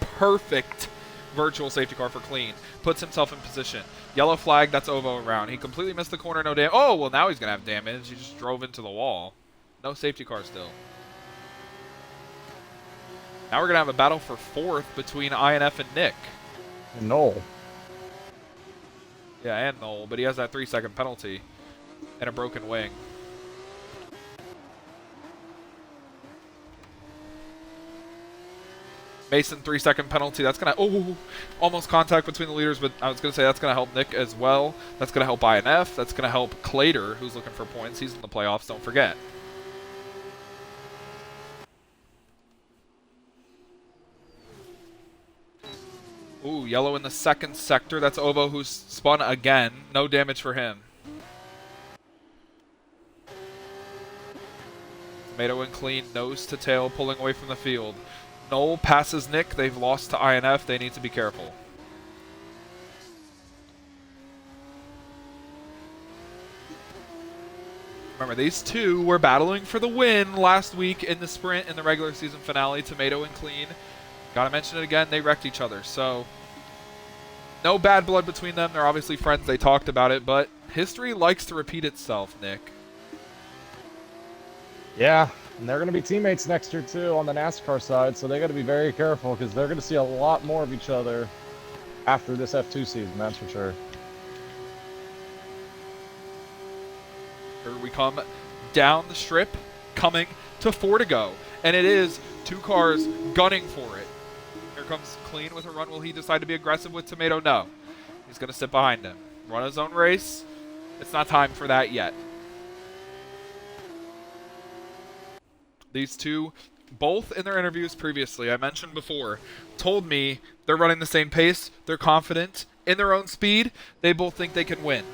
Perfect virtual safety car for Clean. Puts himself in position. Yellow flag, that's Ovo around. He completely missed the corner, no damage. Oh, well now he's going to have damage. He just drove into the wall. No safety car still. Now we're going to have a battle for 4th between INF and Nick. No. Yeah, and Noel, but he has that 3-second penalty and a broken wing. Mason 3-second penalty. That's gonna almost contact between the leaders, but I was gonna say that's gonna help Nick as well. That's gonna help INF. That's gonna help Clader, who's looking for points. He's in the playoffs. Don't forget. Ooh, yellow in the second sector. That's Obo, who's spun again. No damage for him. Tomato and Clean, nose to tail, pulling away from the field. Noel passes Nick. They've lost to INF. They need to be careful. Remember, these two were battling for the win last week in the sprint in the regular season finale. Tomato and Clean. Gotta mention it again, they wrecked each other. So, no bad blood between them. They're obviously friends. They talked about it, but history likes to repeat itself, Nick. Yeah, and they're going to be teammates next year too on the NASCAR side, so they got to be very careful because they're going to see a lot more of each other after this F2 season, that's for sure. Here we come down the strip, coming to 4 to go, and it is 2 cars gunning for it. Here comes Clean with a run. Will he decide to be aggressive with Tomato? No. He's going to sit behind him. Run his own race. It's not time for that yet. These two, both in their interviews previously, I mentioned before, told me they're running the same pace, they're confident in their own speed, they both think they can win.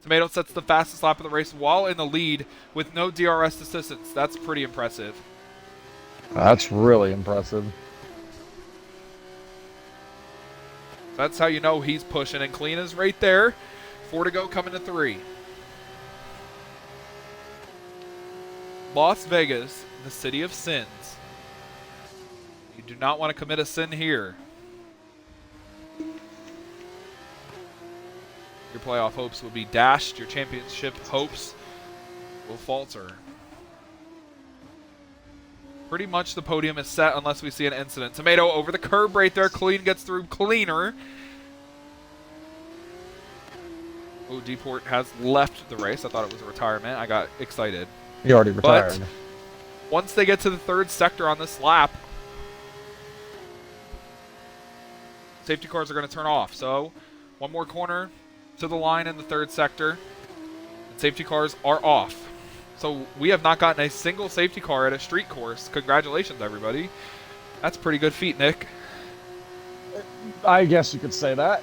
Tomato sets the fastest lap of the race while in the lead with no DRS assistance. That's pretty impressive. That's really impressive. That's how you know he's pushing, and Clean is right there. 4 to go, coming to 3. Las Vegas, the city of sins. You do not want to commit a sin here. Your playoff hopes will be dashed. Your championship hopes will falter. Pretty much the podium is set unless we see an incident. Tomato over the curb right there. Clean gets through cleaner. Oh, Deport has left the race. I thought it was a retirement. I got excited. He already retired. But once they get to the third sector on this lap, safety cars are going to turn off. So one more corner to the line in the third sector, and safety cars are off. So we have not gotten a single safety car at a street course. Congratulations, everybody. That's a pretty good feat, Nick. I guess you could say that.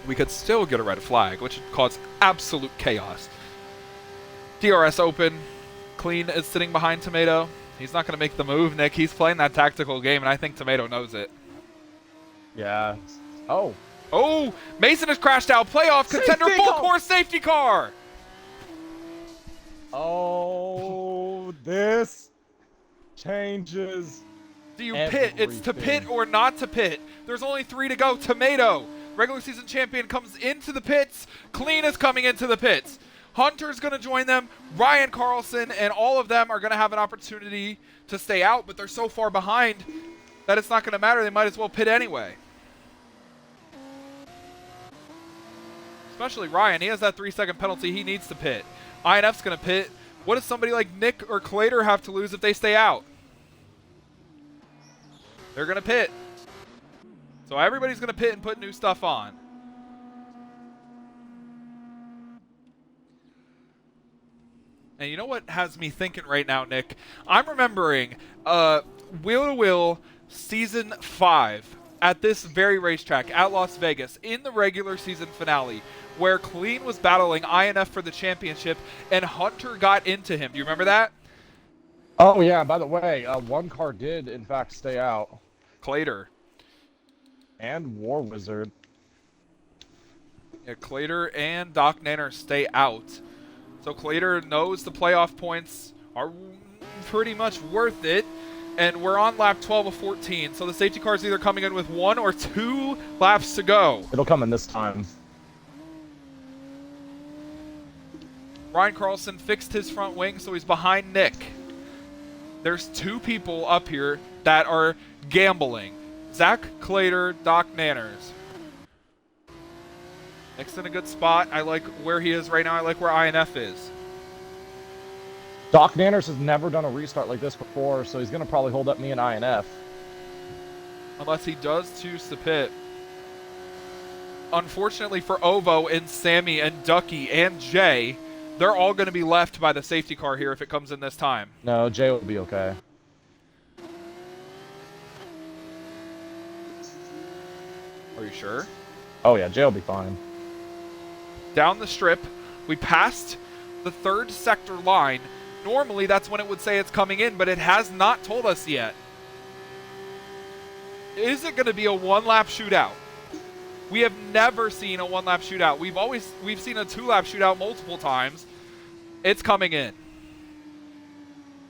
We could still get a red flag, which would cause absolute chaos. DRS open. Clean is sitting behind Tomato. He's not going to make the move, Nick. He's playing that tactical game, and I think Tomato knows it. Yeah. Oh. Oh, Mason has crashed out. Playoff contender, Safety full car! course safety car. Oh, this changes. Do you pit? It's to pit or not to pit. There's only 3 to go. Tomato, regular season champion, comes into the pits. Clean is coming into the pits. Hunter's going to join them. Ryan Carlson and all of them are going to have an opportunity to stay out, but they're so far behind that it's not going to matter. They might as well pit anyway. Especially Ryan. He has that 3-second penalty. He needs to pit. INF's going to pit. What does somebody like Nick or Clater have to lose if they stay out? They're going to pit. So everybody's going to pit and put new stuff on. And you know what has me thinking right now, Nick? I'm remembering Wheel to Wheel Season 5 at this very racetrack at Las Vegas in the regular season finale, where Clean was battling INF for the championship and Hunter got into him. Do you remember that? Oh, yeah. By the way, one car did, in fact, stay out. Clater. And War Wizard. Yeah, Clater and Doc Nanner stay out. So Clater knows the playoff points are pretty much worth it. And we're on lap 12 of 14. So the safety car is either coming in with 1 or 2 laps to go. It'll come in this time. Ryan Carlson fixed his front wing, so he's behind Nick. There's 2 people up here that are gambling. Zach Clater, Doc Nanners. Nick's in a good spot. I like where he is right now. I like where INF is. Doc Nanners has never done a restart like this before, so he's going to probably hold up me and INF. Unless he does choose to pit. Unfortunately for Ovo and Sammy and Ducky and Jay, they're all going to be left by the safety car here if it comes in this time. No, Jay will be okay. Are you sure? Oh, yeah, Jay will be fine. Down the strip, we passed the third sector line. Normally, that's when it would say it's coming in, but it has not told us yet. Is it going to be a one-lap shootout? We have never seen a one-lap shootout. We've seen a 2-lap shootout multiple times. It's coming in.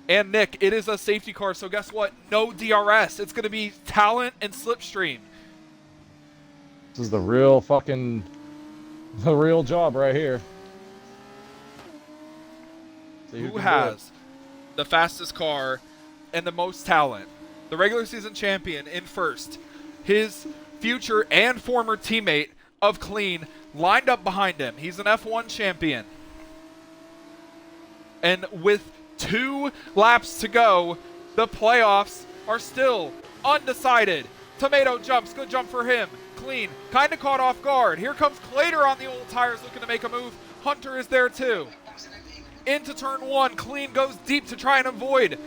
And Nick, it is a safety car, so guess what? No DRS. It's going to be talent and slipstream. This is the real job right here. See Who has the fastest car and the most talent? The regular season champion in first. His future and former teammate of Clean lined up behind him. He's an F1 champion. And with 2 laps to go, the playoffs are still undecided. Tomato jumps. Good jump for him. Clean. Kind of caught off guard. Here comes Clater on the old tires looking to make a move. Hunter is there too. Into turn 1. Clean goes deep to try and avoid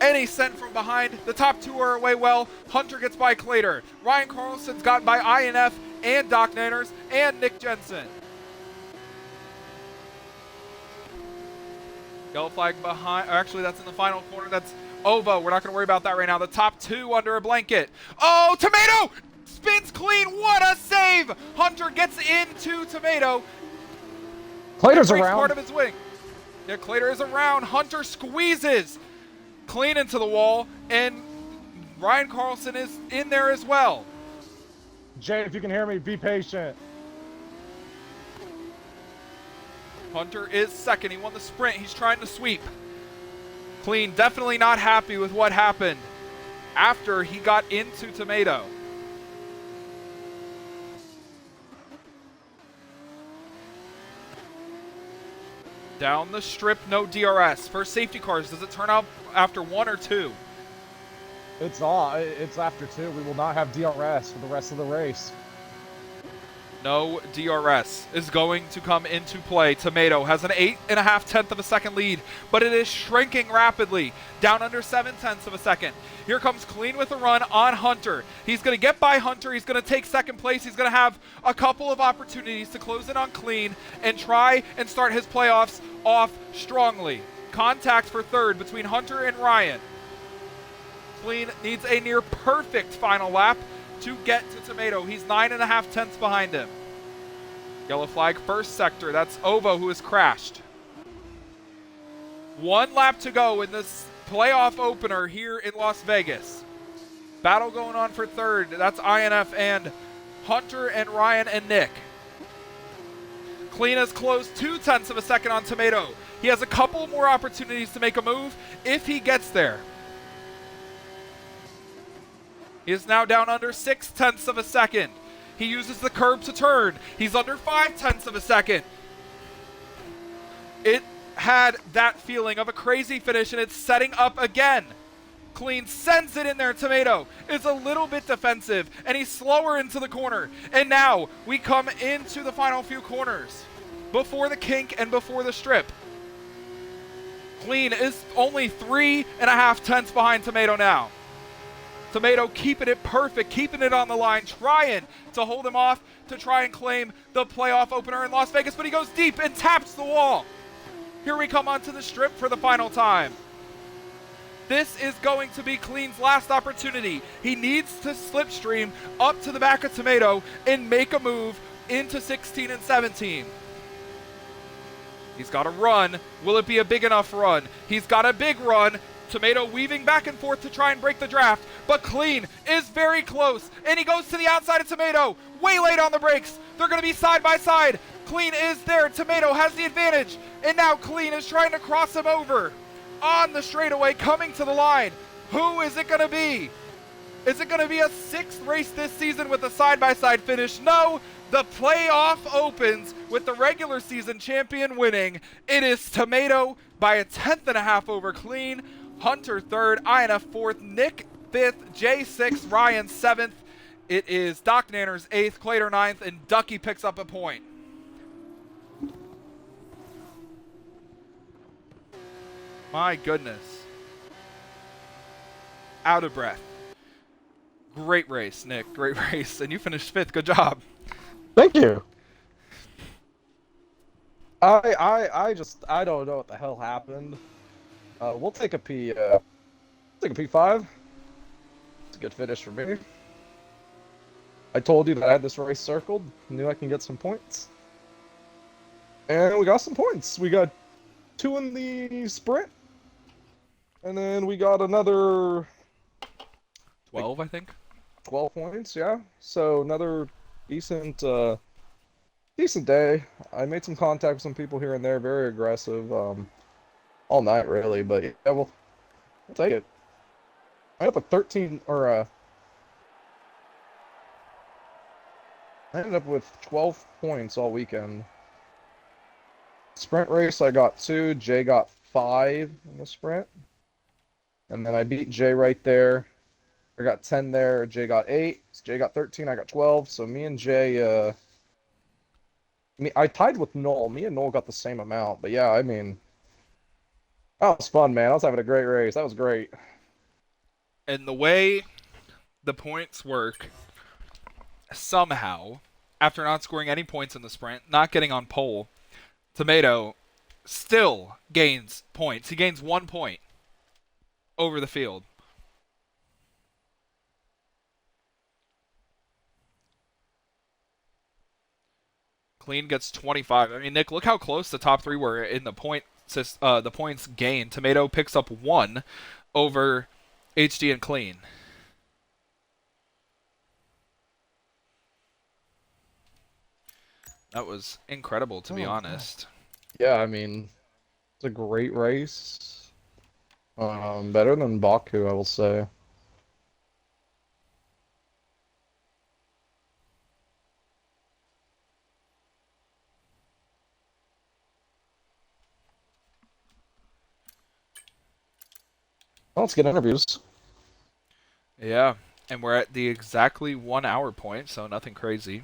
any sent from behind. The top 2 are away well. Hunter gets by Clater. Ryan Carlson's gotten by INF and Doc Nanners and Nick Jensen. Yellow flag behind. Actually, that's in the final corner. That's Ovo. We're not going to worry about that right now. The top 2 under a blanket. Oh, Tomato! Spins Clean. What a save! Hunter gets into Tomato. Clater's Breaks around. part of his wing. Yeah, Clater is around. Hunter squeezes Clean into the wall, and Ryan Carlson is in there as well. Jay, if you can hear me, be patient. Hunter is second. He won the sprint. He's trying to sweep. Clean, definitely not happy with what happened after he got into Tomato. Down the strip, no DRS. First safety cars, does it turn out after 1 or 2? It's after 2. We will not have DRS for the rest of the race. No DRS is going to come into play. Tomato has an 8.5 of a second lead, but it is shrinking rapidly, down under 7/10 of a second. Here comes Clean with a run on Hunter. He's going to get by Hunter. He's going to take second place. He's going to have a couple of opportunities to close in on Clean and try and start his playoffs off strongly. Contact for third between Hunter and Ryan. Clean needs a near perfect final lap to get to Tomato. He's 9.5 behind him. Yellow flag, first sector. That's Ovo who has crashed. 1 lap to go in this playoff opener here in Las Vegas. Battle going on for third. That's INF and Hunter and Ryan and Nick. Clean has closed 0.2 of a second on Tomato. He has a couple more opportunities to make a move if he gets there. He is now down under 0.6 of a second. He uses the curb to turn. He's under 0.5 of a second. It had that feeling of a crazy finish, and it's setting up again. Clean sends it in there. Tomato is a little bit defensive, and he's slower into the corner. And now we come into the final few corners before the kink and before the strip. Clean is only 3.5 behind Tomato now. Tomato keeping it perfect, keeping it on the line, trying to hold him off to try and claim the playoff opener in Las Vegas, but he goes deep and taps the wall. Here we come onto the strip for the final time. This is going to be Clean's last opportunity. He needs to slipstream up to the back of Tomato and make a move into 16 and 17. He's got a run. Will it be a big enough run? He's got a big run. Tomato weaving back and forth to try and break the draft, but Clean is very close, and he goes to the outside of Tomato, way late on the brakes. They're going to be side by side. Clean is there. Tomato has the advantage, and now Clean is trying to cross him over on the straightaway, coming to the line. Who is it going to be? Is it going to be a 6th race this season with a side-by-side finish? No, the playoff opens with the regular season champion winning. It is Tomato by 1.5 over Clean. Hunter 3rd, INF 4th, Nick 5th, Jay 6th, Ryan 7th. It is Doc Nanners 8th, Clater 9th, and Ducky picks up a point. My goodness. Out of breath. Great race, Nick. Great race. And you finished 5th. Good job. Thank you. I don't know what the hell happened. We'll take a P5. It's a good finish for me. I told you that I had this race circled. Knew I can get some points. And we got some points. We got 2 in the sprint. And then we got another 12, I think. 12 points, yeah. So another decent day. I made some contact with some people here and there, very aggressive, all night really, but yeah, we'll take it. I ended up with 13, or I ended up with 12 points all weekend. Sprint race, I got 2, Jay got 5 in the sprint. And then I beat Jay right there. I got 10 there, Jay got 8, Jay got 13, I got 12, so me and Jay, I tied with Noel. Me and Noel got the same amount, but yeah, I mean, that was fun, man. I was having a great race. That was great. And the way the points work, somehow, after not scoring any points in the sprint, not getting on pole, Tomato still gains points. He gains 1 point over the field. Clean gets 25. I mean, Nick, look how close the top 3 were in the points gained. Tomato picks up 1 over HD and Clean. That was incredible, to be Oh, honest. yeah, I mean, it's a great race. Better than Baku, I will say. Well, let's get interviews. Yeah, and we're at the exactly 1 hour point, so nothing crazy.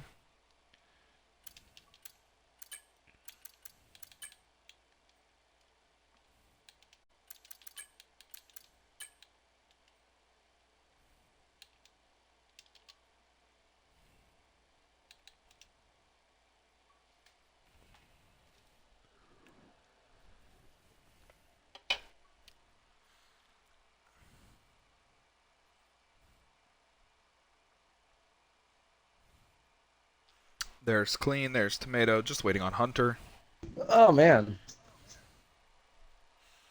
There's Clean, there's Tomato, just waiting on Hunter. Oh man,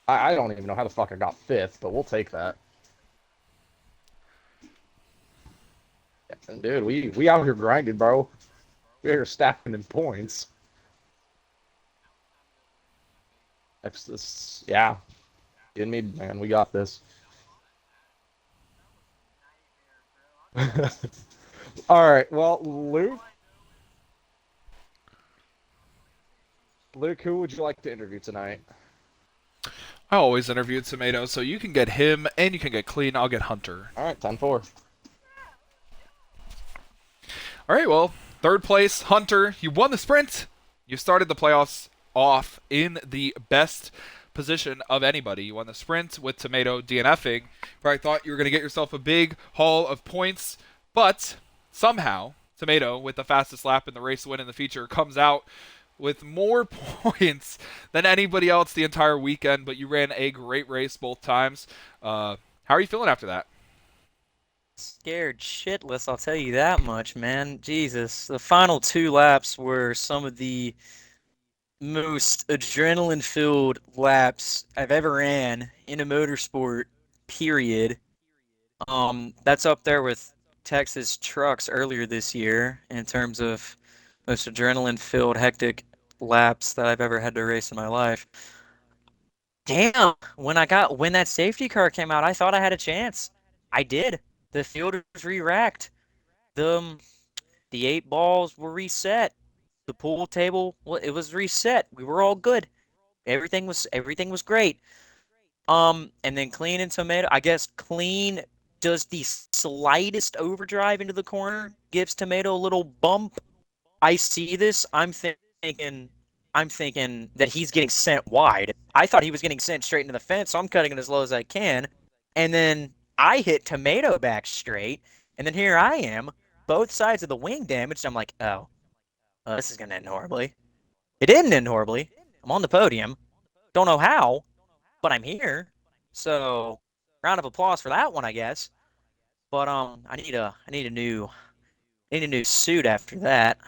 I don't even know how the fuck I got fifth, but we'll take that. And dude, we out here grinding, bro. We out here stacking in points. This, yeah. You and me, man, we got this. All right, well, Luke, who would you like to interview tonight? I always interview Tomato, so you can get him and you can get Clean. I'll get Hunter. All right, 10-4. All right, well, third place, Hunter. You won the sprint. You started the playoffs off in the best position of anybody. You won the sprint with Tomato DNFing. Probably thought you were going to get yourself a big haul of points, but somehow Tomato, with the fastest lap in the race win in the feature, comes out with more points than anybody else the entire weekend. But you ran a great race both times. How are you feeling after that? Scared shitless, I'll tell you that much, man. Jesus. The final 2 laps were some of the most adrenaline-filled laps I've ever ran in a motorsport, period. That's up there with Texas trucks earlier this year in terms of most adrenaline-filled, hectic laps that I've ever had to race in my life. Damn, when that safety car came out, I thought I had a chance. I did. The field was re-racked. The 8 balls were reset. The pool table, well, it was reset. We were all good. Everything was great. And then Clean and Tomato, I guess Clean does the slightest overdrive into the corner, gives Tomato a little bump. I see this. I'm thinking that he's getting sent wide. I thought he was getting sent straight into the fence, so I'm cutting it as low as I can. And then I hit Tomato back straight, and then here I am, both sides of the wing damaged. I'm like, oh, this is gonna end horribly. It didn't end horribly. I'm on the podium. Don't know how, but I'm here. So, round of applause for that one, I guess. But I need a new suit after that.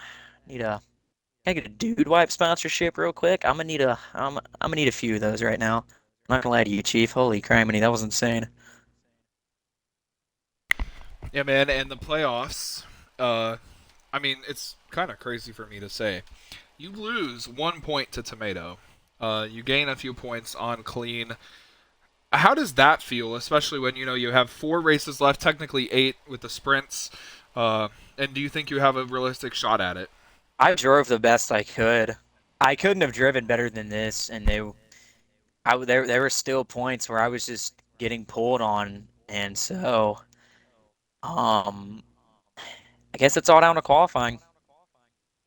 Can I get a dude wipe sponsorship real quick? I'm gonna need a few of those right now. I'm not gonna lie to you, Chief. Holy criminy, that was insane. Yeah, man, and the playoffs, I mean, it's kind of crazy for me to say. You lose 1 point to Tomato. You gain a few points on Clean. How does that feel, especially when you have 4 races left, technically 8 with the sprints? And do you think you have a realistic shot at it? I drove the best I could. I couldn't have driven better than this, and there were still points where I was just getting pulled on, and so um, I guess it's all down to qualifying.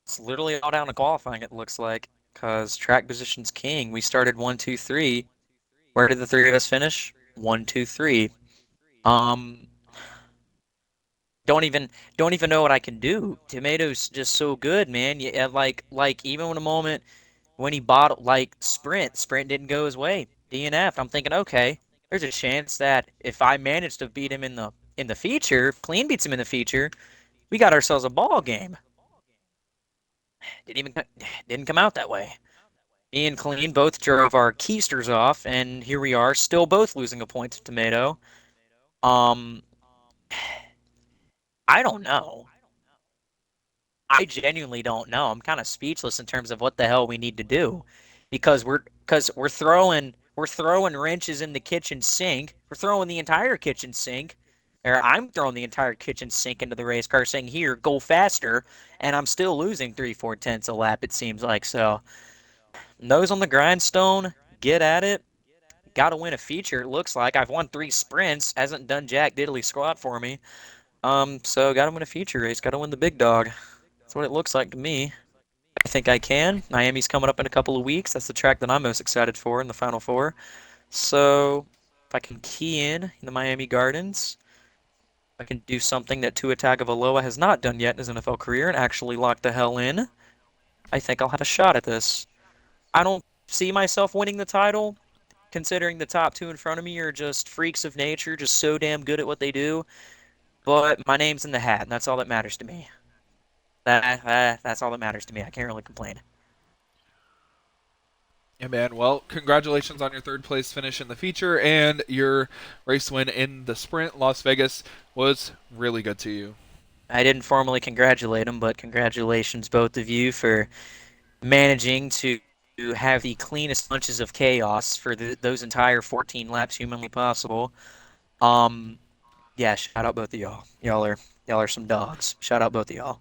It's literally all down to qualifying. It looks like because track position's king. We started 1, 2, 3. Where did the 3 of us finish? 1, 2, 3. Um, don't even know what I can do. Tomato's just so good, man. Yeah, like even in a moment when he bought like sprint didn't go his way. DNF. I'm thinking, okay, there's a chance that if I manage to beat him in the feature, if Clean beats him in the feature, we got ourselves a ball game. Didn't come out that way. Me and Clean both drove our keisters off, and here we are, still both losing a point to Tomato. Um, I don't know. I genuinely don't know. I'm kind of speechless in terms of what the hell we need to do, because we're throwing wrenches in the kitchen sink. We're throwing the entire kitchen sink, or I'm throwing the entire kitchen sink into the race car, saying, "Here, go faster," and I'm still losing 3/4 a lap. It seems like so. Nose on the grindstone. Get at it. Got to win a feature. It looks like I've won 3 sprints. Hasn't done jack diddly squat for me. So got to win a feature race. Got to win the big dog. That's what it looks like to me. I think I can. Miami's coming up in a couple of weeks. That's the track that I'm most excited for in the Final Four. So if I can key in the Miami Gardens, I can do something that Tua Tagovailoa has not done yet in his NFL career and actually lock the hell in. I think I'll have a shot at this. I don't see myself winning the title, considering the top two in front of me are just freaks of nature, just so damn good at what they do. But my name's in the hat, and that's all that matters to me. That's all that matters to me. I can't really complain. Yeah, man. Well, congratulations on your third place finish in the feature and your race win in the sprint. Las Vegas was really good to you. I didn't formally congratulate him, but congratulations, both of you, for managing to have the cleanest bunches of chaos for those entire 14 laps humanly possible. Um, yeah, shout out both of y'all. Y'all are some dogs. Shout out both of y'all.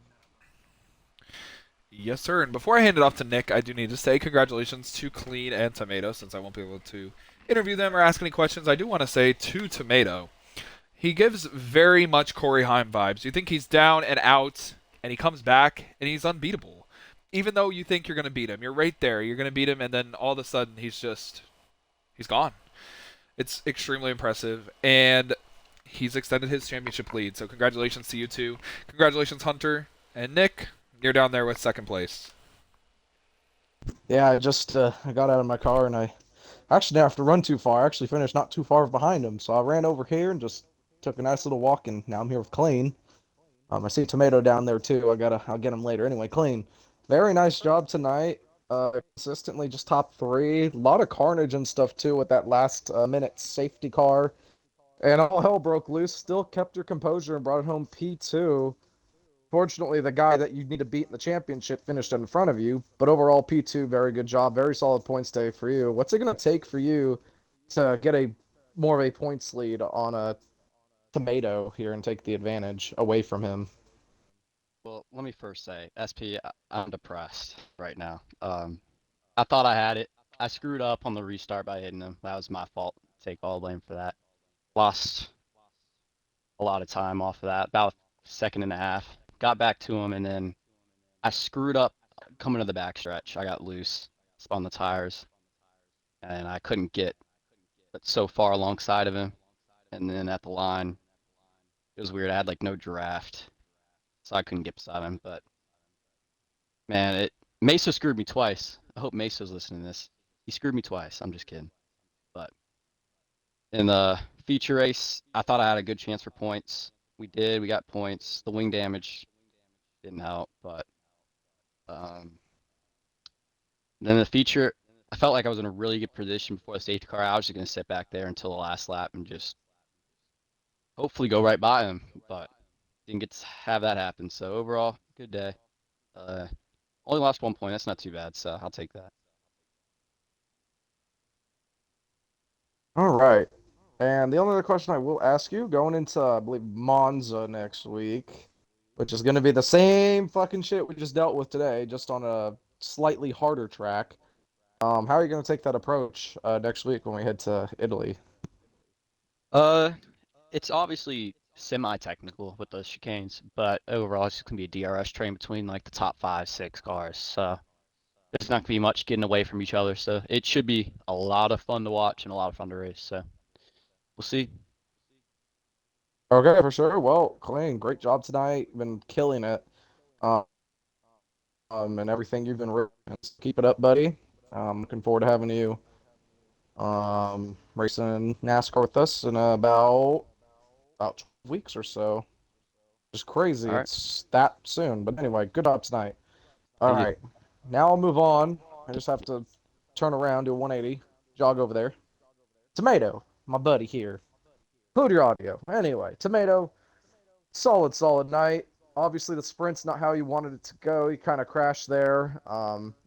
Yes, sir. And before I hand it off to Nick, I do need to say congratulations to Clean and Tomato, since I won't be able to interview them or ask any questions. I do want to say to Tomato, he gives very much Corey Heim vibes. You think he's down and out, and he comes back, and he's unbeatable. Even though you think you're going to beat him, you're right there. You're going to beat him, and then all of a sudden he's gone. It's extremely impressive, and he's extended his championship lead. So congratulations to you two. Congratulations, Hunter and Nick. You're down there with second place. Yeah, I got out of my car and I actually didn't have to run too far. I actually finished not too far behind him, so I ran over here and just took a nice little walk, and now I'm here with Clean. I see Tomato down there too. I'll get him later. Anyway, Clean, very nice job tonight. Consistently just top three. A lot of carnage and stuff too with that last minute safety car, and all hell broke loose. Still kept your composure and brought it home P2. Fortunately, the guy that you need to beat in the championship finished in front of you. But overall, P2, very good job. Very solid points day for you. What's it going to take for you to get a more of a points lead on a Tomato here and take the advantage away from him? Well, let me first say, SP, I'm depressed right now. I thought I had it. I screwed up on the restart by hitting him. That was my fault. Take all blame for that. Lost a lot of time off of that, about a second and a half. Got back to him, and then I screwed up coming to the backstretch. I got loose, spun the tires, and I couldn't get so far alongside of him. And then at the line, it was weird. I had like no draft, so I couldn't get beside him. But man, Mesa screwed me twice. I hope Mesa's listening to this. He screwed me twice. I'm just kidding. But in the feature race, I thought I had a good chance for points. We did. We got points. The wing damage didn't help, but then the feature, I felt like I was in a really good position before the safety car. I was just gonna sit back there until the last lap and just hopefully go right by him, but didn't get to have that happen. So overall, good day. Only lost 1 point. That's not too bad, so I'll take that. All right. And the only other question I will ask you, going into, I believe, Monza next week, which is going to be the same fucking shit we just dealt with today, just on a slightly harder track. How are you going to take that approach next week when we head to Italy? It's obviously semi-technical with those chicanes, but overall it's just gonna be a DRS train between like the top 5, 6 cars. So there's not gonna be much getting away from each other. So it should be a lot of fun to watch and a lot of fun to race. So we'll see. Okay, for sure. Well, Clean, great job tonight. Been killing it. Um, and everything you've been keep it up, buddy. Looking forward to having you racing NASCAR with us in about 12 weeks or so. Just crazy. All right. It's that soon. But anyway, good job tonight. All Thank you. right. Now I'll move on. I just have to turn around, do a 180, jog over there. Tomato, my buddy here. Include your audio. Anyway, Tomato, solid night. Obviously, the sprint's not how you wanted it to go. You kind of crashed there,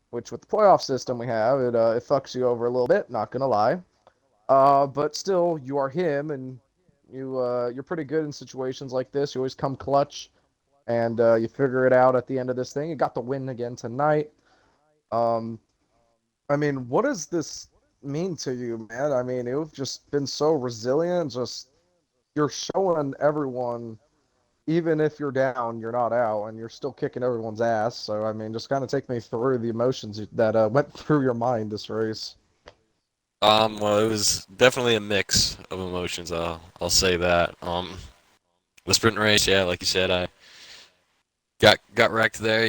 which with the playoff system we have, it fucks you over a little bit. Not gonna lie. But still, you are him, and you're pretty good in situations like this. You always come clutch, and you figure it out at the end of this thing. You got the win again tonight. Um, I mean, what does this mean to you, man? I mean, you've just been so resilient. Just you're showing everyone, even if you're down, you're not out, and you're still kicking everyone's ass. So, I mean, just kind of take me through the emotions that went through your mind this race. Well, it was definitely a mix of emotions. I'll say that. The sprint race, yeah, like you said, I got wrecked there.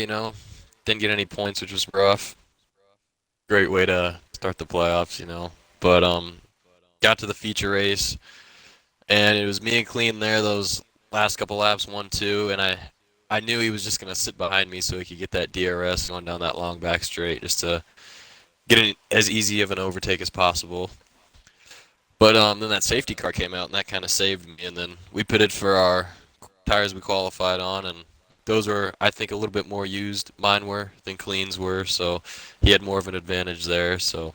Didn't get any points, which was rough. Great way to start the playoffs, But got to the feature race, and it was me and Clean there those last couple laps, 1-2, and I knew he was just gonna sit behind me so he could get that DRS going down that long back straight, just to get it as easy of an overtake as possible. But then that safety car came out, and that kind of saved me. And then we pitted for our tires we qualified on, and those were, I think, a little bit more used. Mine were than Clean's were, so he had more of an advantage there. So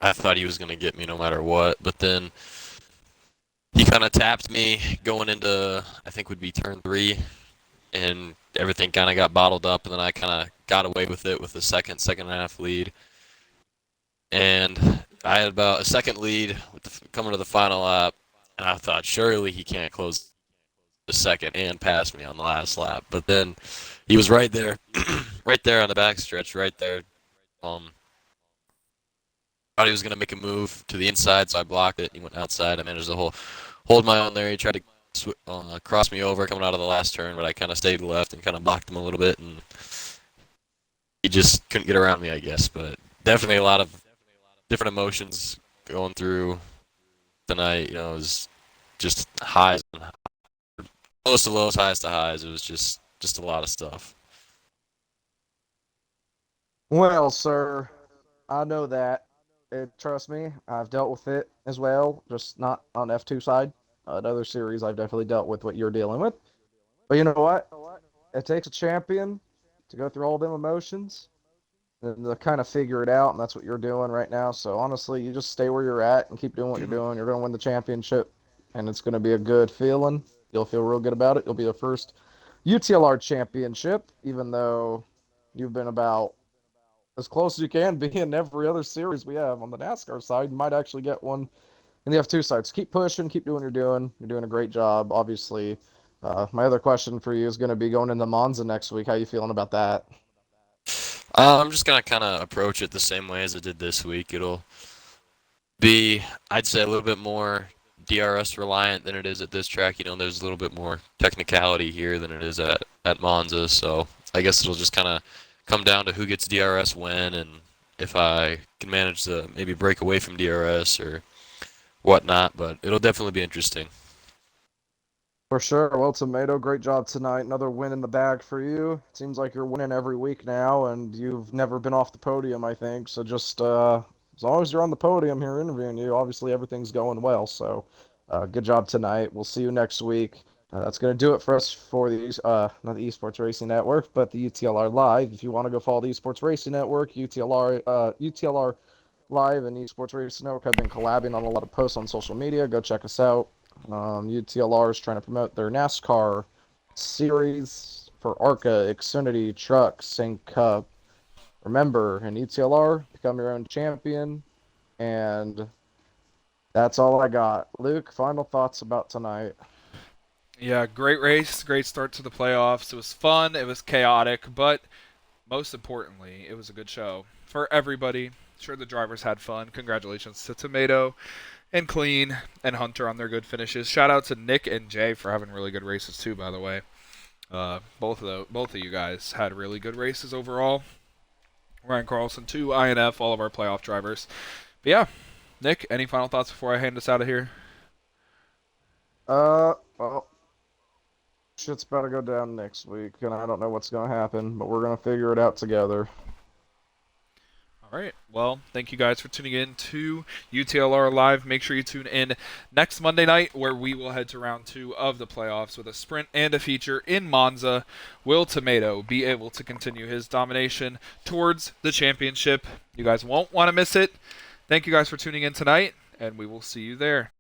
I thought he was going to get me no matter what. But then he kind of tapped me going into, I think would be turn 3, and everything kind of got bottled up. And then I kind of got away with it with the second and a half lead. And I had about a second lead coming to the final lap, and I thought surely he can't close the second and pass me on the last lap. But then he was right there, right there on the backstretch, right there. Thought he was gonna make a move to the inside, so I blocked it. He went outside. I managed to hold my own there. He tried to cross me over coming out of the last turn, but I kind of stayed left and kind of blocked him a little bit, and he just couldn't get around me, I guess. But definitely a lot of different emotions going through tonight. It was just highs and lows to lows, highs to highs. It was just a lot of stuff. Well, sir, I know that. Trust me, I've dealt with it as well, just not on F2 side. Another series I've definitely dealt with what you're dealing with. But you know what? It takes a champion to go through all them emotions and to kind of figure it out, and that's what you're doing right now. So honestly, you just stay where you're at and keep doing what you're doing. You're going to win the championship, and it's going to be a good feeling. You'll feel real good about it. You'll be the first UTLR championship, even though you've been about as close as you can be in every other series we have on the NASCAR side. You might actually get one in the F2 side. So keep pushing, keep doing what you're doing. You're doing a great job. Obviously, my other question for you is going to be going into Monza next week. How you feeling about that? I'm just gonna kind of approach it the same way as I did this week. It'll be, I'd say, a little bit more DRS reliant than it is at this track. There's a little bit more technicality here than it is at Monza. So I guess it'll just kind of come down to who gets DRS when, and if I can manage to maybe break away from DRS or whatnot. But it'll definitely be interesting. For sure. Well, Tomato, great job tonight. Another win in the bag for you. It seems like you're winning every week now, and you've never been off the podium, I think. So just as long as you're on the podium here interviewing you, obviously everything's going well. So good job tonight. We'll see you next week. That's going to do it for us for the not the Esports Racing Network, but the UTLR Live. If you want to go follow the Esports Racing Network, UTLR Live and Esports Racing Network have been collabing on a lot of posts on social media. Go check us out. UTLR is trying to promote their NASCAR series for ARCA, Xfinity, Truck, Sync Cup. Remember, in UTLR, become your own champion. And that's all I got. Luke, final thoughts about tonight. Yeah, great race, great start to the playoffs. It was fun, it was chaotic, but most importantly, it was a good show for everybody. Sure, the drivers had fun. Congratulations to Tomato and Clean and Hunter on their good finishes. Shout out to Nick and Jay for having really good races too, by the way. Both of you guys had really good races overall. Ryan Carlson too, INF, all of our playoff drivers. But yeah, Nick, any final thoughts before I hand us out of here? Well, shit's about to go down next week, and I don't know what's going to happen, but we're going to figure it out together. All right. Well, thank you guys for tuning in to UTLR Live. Make sure you tune in next Monday night where we will head to round 2 of the playoffs with a sprint and a feature in Monza. Will Tomato be able to continue his domination towards the championship? You guys won't want to miss it. Thank you guys for tuning in tonight, and we will see you there.